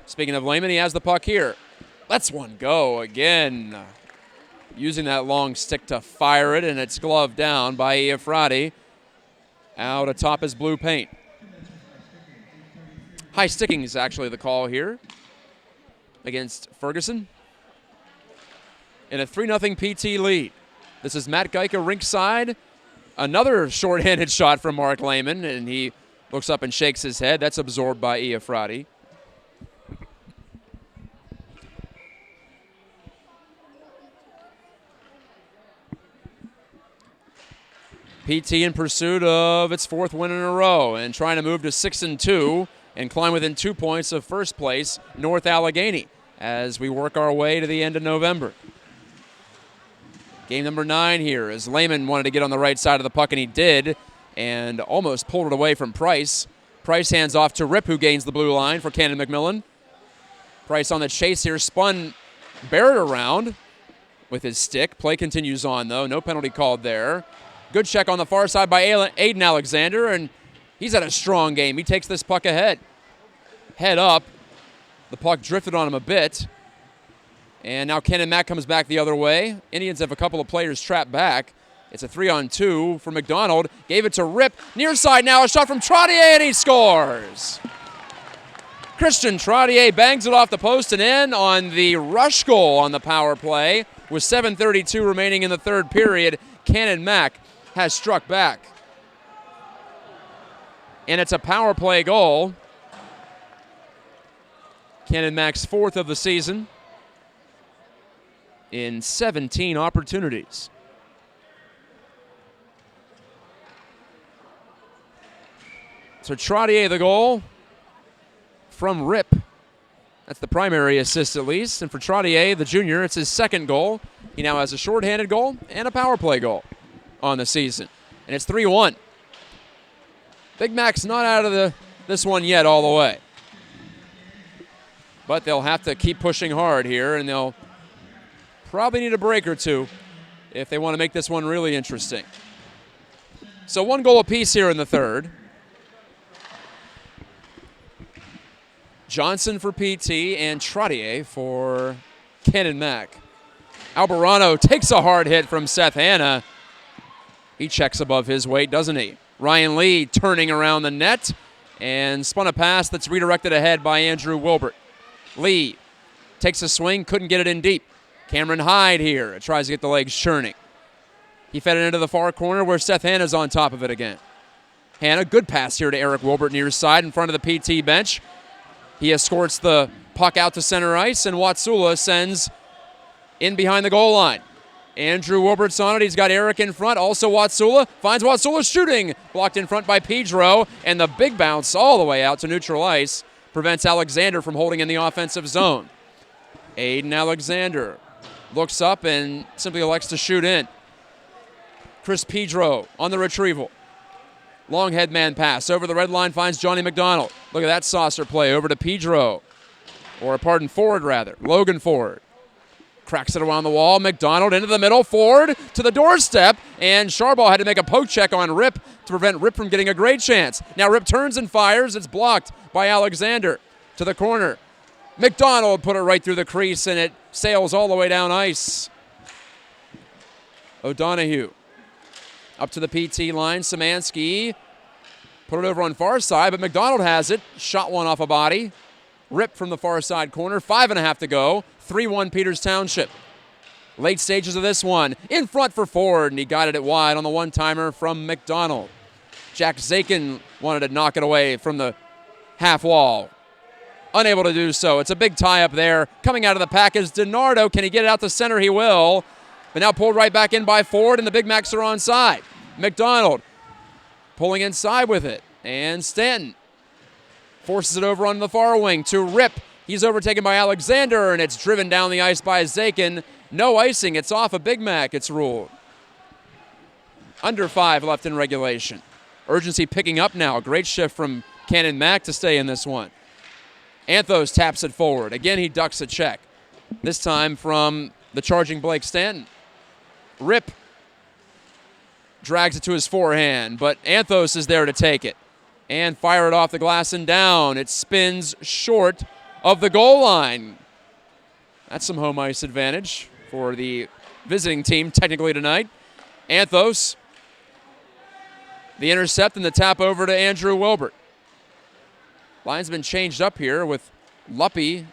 Speaking of Lehman, he has the puck here. Lets one go again. Using that long stick to fire it, and it's gloved down by Iafrati out atop his blue paint. High sticking is actually the call here against Ferguson. In a 3-0 PT lead. This is Matt Geika rinkside. Another shorthanded shot from Mark Lehman, and he looks up and shakes his head. That's absorbed by Iafrati. PT in pursuit of its 4th win in a row and trying to move to 6-2 and climb within 2 points of first place, North Allegheny, as we work our way to the end of November. Game number 9 here, as Lehman wanted to get on the right side of the puck, and he did, and almost pulled it away from Price. Price hands off to Rip, who gains the blue line for Canon McMillan. Price on the chase here, spun Barrett around with his stick. Play continues on, though. No penalty called there. Good check on the far side by Aiden Alexander, and he's had a strong game. He takes this puck ahead. Head up. The puck drifted on him a bit. And now Ken and Matt comes back the other way. Indians have a couple of players trapped back. It's a 3-on-2 for McDonald. Gave it to Rip. Near side now, a shot from Trottier, and he scores. Christian Trottier bangs it off the post and in on the rush goal on the power play. With 7:32 remaining in the third period, Canon Mack has struck back. And it's a power play goal. Canon Mack's 4th of the season in 17 opportunities. So Trottier the goal from Rip. That's the primary assist at least. And for Trottier, the junior, it's his second goal. He now has a shorthanded goal and a power play goal on the season. And it's 3-1. Big Mac's not out of this one yet all the way. But they'll have to keep pushing hard here, and they'll probably need a break or two if they want to make this one really interesting. So 1 goal apiece here in the third. Johnson for PT and Trottier for Canon Mack. Albarano takes a hard hit from Seth Hanna. He checks above his weight, doesn't he? Ryan Lee turning around the net and spun a pass that's redirected ahead by Andrew Wilbert. Lee takes a swing, couldn't get it in deep. Cameron Hyde here tries to get the legs churning. He fed it into the far corner where Seth Hanna's on top of it again. Hanna, good pass here to Eric Wilbert near side in front of the PT bench. He escorts the puck out to center ice, and Watsula sends in behind the goal line. Andrew Wilbert's on it. He's got Eric in front. Also Watsula. Finds Watsula shooting. Blocked in front by Pedro. And the big bounce all the way out to neutral ice prevents Alexander from holding in the offensive zone. Aiden Alexander looks up and simply elects to shoot in. Chris Pedro on the retrieval. Long head man pass over the red line, finds Johnny McDonald. Look at that saucer play over to Pedro. Ford rather. Logan Ford. Cracks it around the wall. McDonald into the middle. Ford to the doorstep. And Sharbaugh had to make a poke check on Rip to prevent Rip from getting a great chance. Now Rip turns and fires. It's blocked by Alexander. To the corner. McDonald put it right through the crease, and it sails all the way down ice. O'Donohue up to the PT line. Szymanski put it over on far side, but McDonald has it. Shot one off a body. Rip from the far side corner. 5.5 to go. 3-1 Peters Township. Late stages of this one. In front for Ford, and he got it wide on the one-timer from McDonald. Jack Zakin wanted to knock it away from the half wall. Unable to do so. It's a big tie up there. Coming out of the pack is DiNardo. Can he get it out to center? He will. But now pulled right back in by Ford, and the Big Macs are onside. McDonald pulling inside with it. And Stanton forces it over on the far wing to Rip. He's overtaken by Alexander, and it's driven down the ice by Zakin. No icing. It's off a Big Mac, it's ruled. Under 5 left in regulation. Urgency picking up now. Great shift from Canon Mac to stay in this one. Anthos taps it forward. Again, he ducks a check. This time from the charging Blake Stanton. Rip drags it to his forehand, but Anthos is there to take it and fire it off the glass and down. It spins short of the goal line. That's some home ice advantage for the visiting team technically tonight. Anthos, the intercept and the tap over to Andrew Wilbert. Line's been changed up here with Luppy,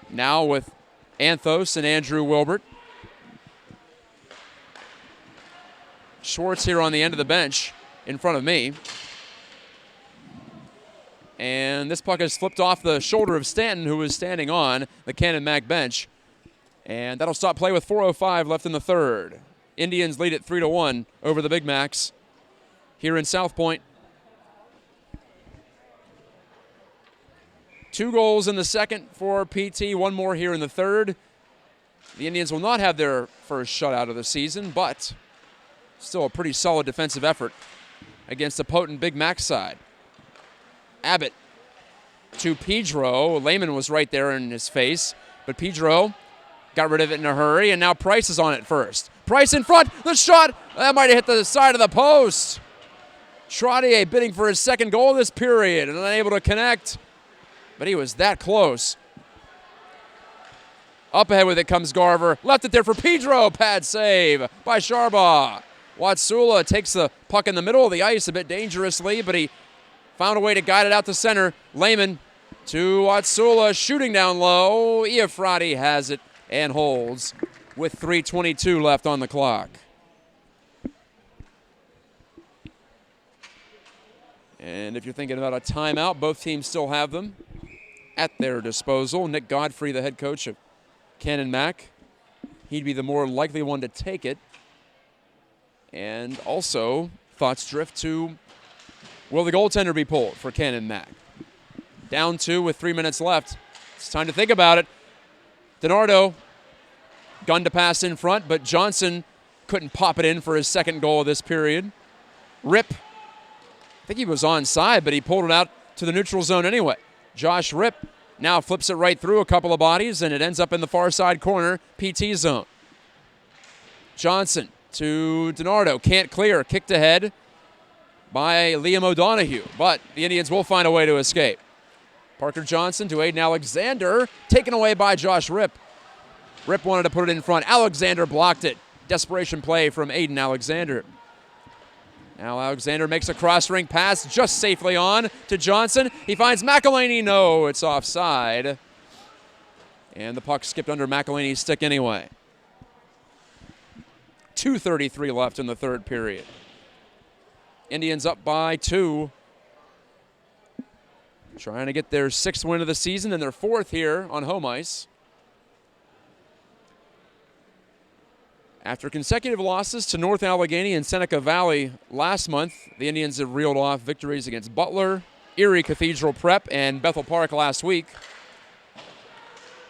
now with Anthos and Andrew Wilbert. Schwartz here on the end of the bench in front of me. And this puck has flipped off the shoulder of Stanton, who is standing on the Canon Mac bench. And that'll stop play with 4:05 left in the third. Indians lead it 3-1 over the Big Macs here in South Point. 2 goals in the second for PT, 1 more here in the third. The Indians will not have their first shutout of the season, but still a pretty solid defensive effort against a potent Big Mac side. Abbott to Pedro. Lehman was right there in his face, but Pedro got rid of it in a hurry, and now Price is on it first. Price in front, the shot, that might have hit the side of the post. Trottier bidding for his second goal this period and unable to connect, but he was that close. Up ahead with it comes Garver. Left it there for Pedro. Pad save by Sharbaugh. Watsula takes the puck in the middle of the ice a bit dangerously, but he found a way to guide it out to center. Lehman to Watsula, shooting down low. Iafrati has it and holds with 3:22 left on the clock. And if you're thinking about a timeout, both teams still have them at their disposal. Nick Godfrey, the head coach of Canon Mac, he'd be the more likely one to take it. And also, thoughts drift to, will the goaltender be pulled for Canon Mac? Down 2 with 3 minutes left. It's time to think about it. DiNardo, gun to pass in front, but Johnson couldn't pop it in for his second goal of this period. Rip, I think he was onside, but he pulled it out to the neutral zone anyway. Josh Rip now flips it right through a couple of bodies, and it ends up in the far side corner, PT zone. Johnson to DiNardo, can't clear, kicked ahead by Liam O'Donohue, but the Indians will find a way to escape. Parker Johnson to Aiden Alexander, taken away by Josh Rip. Rip wanted to put it in front. Alexander blocked it. Desperation play from Aiden Alexander. Now Alexander makes a cross-ring pass just safely on to Johnson. He finds McElhaney. No, it's offside. And the puck skipped under McElhaney's stick anyway. 2:33 left in the third period. Indians up by 2. Trying to get their 6th win of the season and their 4th here on home ice. After consecutive losses to North Allegheny and Seneca Valley last month, the Indians have reeled off victories against Butler, Erie Cathedral Prep, and Bethel Park last week.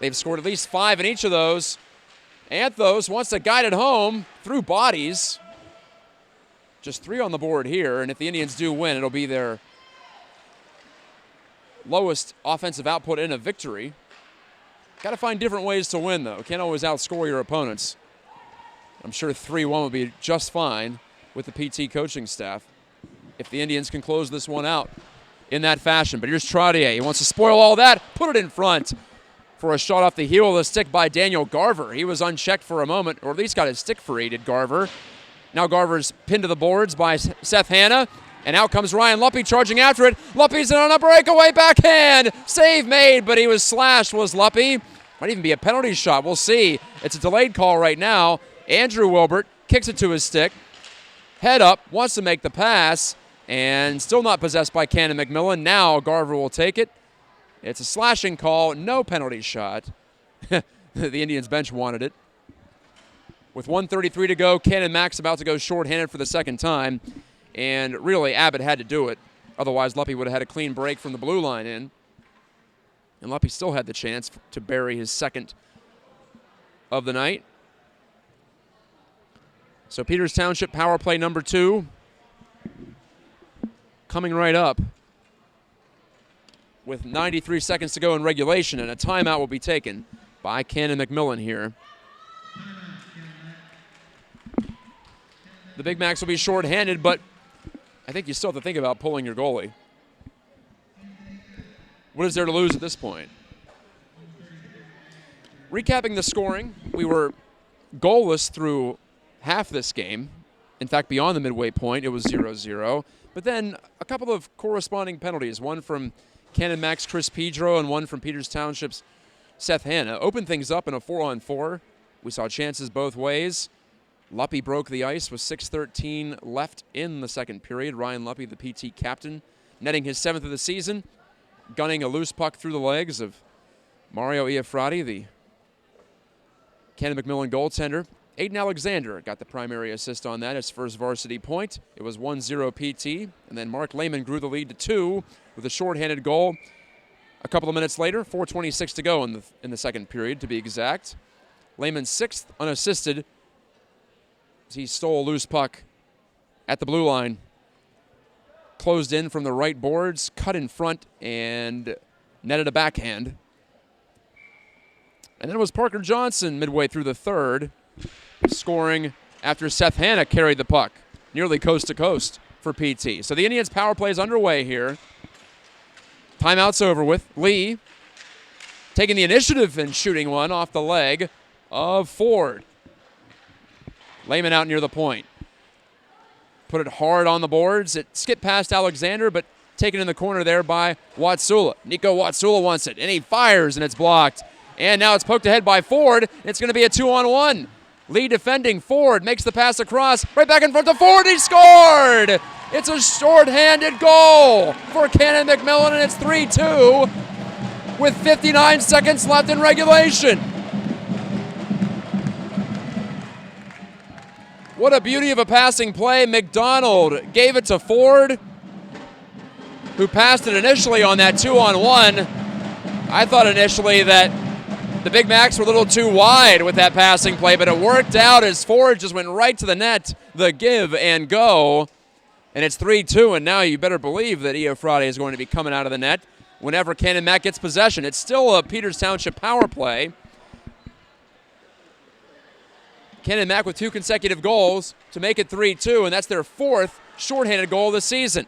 They've scored at least 5 in each of those. Anthos wants to guide it home through bodies. Just 3 on the board here, and if the Indians do win, it'll be their lowest offensive output in a victory. Got to find different ways to win, though. Can't always outscore your opponents. I'm sure 3-1 will be just fine with the PT coaching staff if the Indians can close this one out in that fashion. But here's Trottier. He wants to spoil all that, put it in front for a shot off the heel of the stick by Daniel Garver. He was unchecked for a moment, or at least got his stick free, did Garver. Now Garver's pinned to the boards by Seth Hanna, and out comes Ryan Luppe charging after it. Luppe's in on a breakaway backhand. Save made, but he was slashed, was Luppe. Might even be a penalty shot. We'll see. It's a delayed call right now. Andrew Wilbert kicks it to his stick. Head up, wants to make the pass, and still not possessed by Canon McMillan. Now Garver will take it. It's a slashing call, no penalty shot. The Indians bench wanted it. With 1:33 to go, Canon Mack's about to go shorthanded for the second time. And really, Abbott had to do it. Otherwise, Luppe would have had a clean break from the blue line in. And Luppe still had the chance to bury his second of the night. So Peters Township power play number 2 coming right up with 93 seconds to go in regulation, and a timeout will be taken by Canon McMillan here. The Big Macs will be shorthanded, but I think you still have to think about pulling your goalie. What is there to lose at this point? Recapping the scoring, we were goalless through half this game. In fact, beyond the midway point, it was 0-0. But then a couple of corresponding penalties, one from Canon Max Chris Pedro and one from Peters Township's Seth Hanna. Opened things up in a 4-on-4. We saw chances both ways. Luppe broke the ice with 6:13 left in the second period. Ryan Luppe, the PT captain, netting his 7th of the season, gunning a loose puck through the legs of Mario Iafrati, the Canon McMillan goaltender. Aiden Alexander got the primary assist on that, his first varsity point. It was 1-0 PT, and then Mark Lehman grew the lead to 2 with a shorthanded goal. A couple of minutes later, 4:26 to go in the second period, to be exact. Lehman's 6th unassisted. He stole a loose puck at the blue line. Closed in from the right boards, cut in front, and netted a backhand. And then it was Parker Johnson midway through the third, scoring after Seth Hanna carried the puck nearly coast to coast for PT. So the Indians' power play is underway here. Timeout's over with. Lee taking the initiative and shooting one off the leg of Ford. Lehman out near the point. Put it hard on the boards. It skipped past Alexander, but taken in the corner there by Watsula. Nico Watsula wants it, and he fires, and it's blocked. And now it's poked ahead by Ford. It's going to be a 2-on-1. Lee defending. Ford makes the pass across. Right back in front to Ford. He scored! It's a short-handed goal for Canon McMillan, and it's 3-2 with 59 seconds left in regulation. What a beauty of a passing play. McDonald gave it to Ford, who passed it initially on that 2-on-1. I thought initially that the Big Macs were a little too wide with that passing play, but it worked out as Ford just went right to the net, the give and go. And it's 3-2, and now you better believe that Iafrati is going to be coming out of the net whenever Canon Mac gets possession. It's still a Peters Township power play. Canon Mac with 2 consecutive goals to make it 3-2, and that's their 4th shorthanded goal of the season.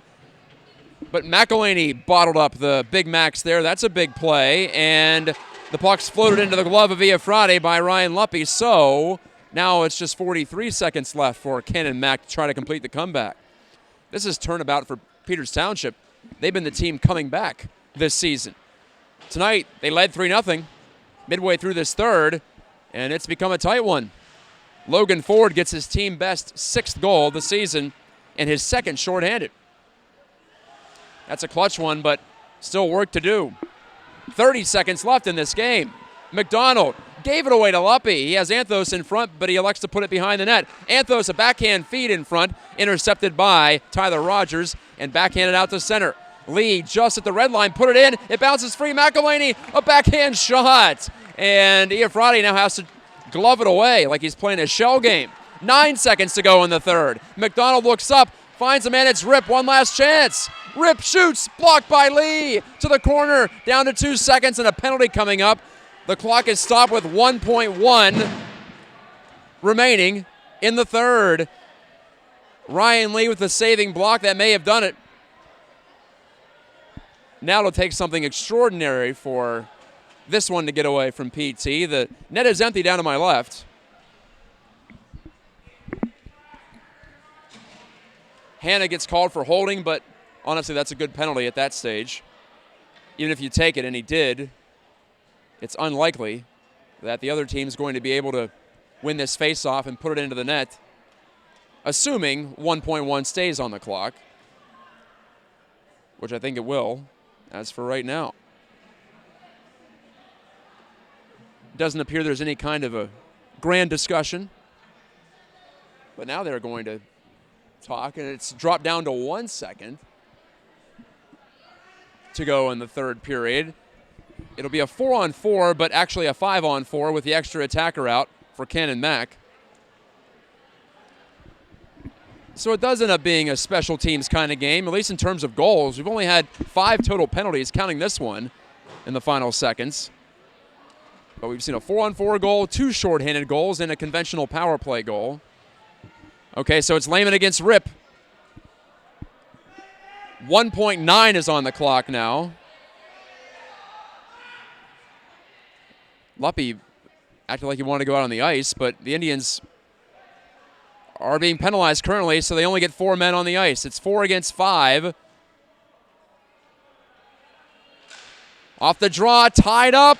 But McElhaney bottled up the Big Macs there. That's a big play, and the puck's floated into the glove of Iafrati by Ryan Luppe. So now it's just 43 seconds left for Canon Mac to try to complete the comeback. This is turnabout for Peters Township. They've been the team coming back this season. Tonight, they led 3-0 midway through this third, and it's become a tight one. Logan Ford gets his team best 6th goal of the season and his 2nd shorthanded. That's a clutch one, but still work to do. 30 seconds left in this game. McDonald gave it away to Luppe. He has Anthos in front, but he elects to put it behind the net. Anthos, a backhand feed in front, intercepted by Tyler Rogers and backhanded out to center. Lee just at the red line, put it in. It bounces free. McElhaney, a backhand shot. And Iafrati now has to glove it away like he's playing a shell game. 9 seconds to go in the third. McDonald looks up, finds a man, it's Rip, one last chance. Rip shoots, blocked by Lee to the corner, down to 2 seconds and a penalty coming up. The clock is stopped with 1.1 remaining in the third. Ryan Lee with the saving block that may have done it. Now it'll take something extraordinary for this one to get away from PT. The net is empty down to my left. Hannah gets called for holding, but honestly, that's a good penalty at that stage. Even if you take it, and he did, it's unlikely that the other team's going to be able to win this face-off and put it into the net, assuming 1.1 stays on the clock, which I think it will, as for right now. Doesn't appear there's any kind of a grand discussion, but now they're going to talk, and it's dropped down to 1 second to go in the third period. It'll be a 4-on-4, but actually a 5-on-4 with the extra attacker out for Canon Mac. So it does end up being a special teams kind of game, at least in terms of goals. We've only had 5 total penalties, counting this one in the final seconds. But we've seen a 4-on-4 goal, 2 shorthanded goals, and a conventional power play goal. Okay, so it's Lehman against Rip. 1.9 is on the clock now. Luppy acted like he wanted to go out on the ice, but the Indians are being penalized currently, so they only get 4 men on the ice. It's 4 against 5. Off the draw, tied up.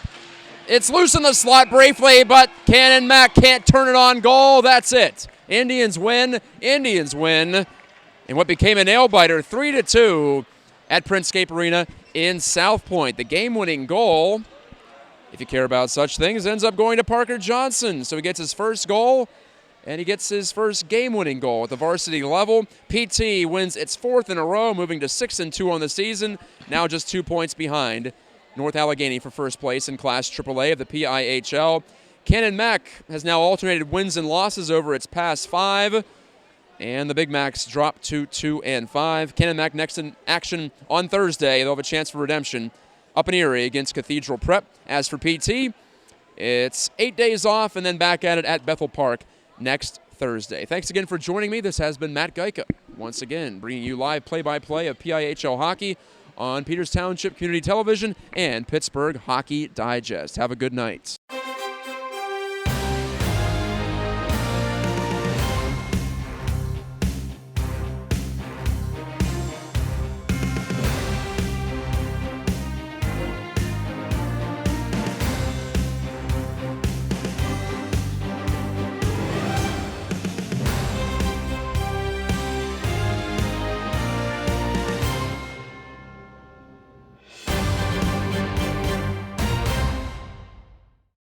It's loose in the slot briefly, but Canon Mac can't turn it on goal. That's it. Indians win. Indians win. And what became a nail-biter, 3-2 at Printscape Arena in South Point. The game-winning goal, if you care about such things, ends up going to Parker Johnson. So he gets his first goal, and he gets his first game-winning goal at the varsity level. PT wins its 4th in a row, moving to 6-2 on the season, now just 2 points behind North Allegheny for first place in Class AAA of the PIHL. Canon Mac has now alternated wins and losses over its past 5, and the Big Macs drop to 2-5. Canon Mac next in action on Thursday. They'll have a chance for redemption up in Erie against Cathedral Prep. As for PT, it's 8 days off and then back at it at Bethel Park next Thursday. Thanks again for joining me. This has been Matt Geica, once again bringing you live play-by-play of PIHL hockey on Peters Township Community Television and Pittsburgh Hockey Digest. Have a good night.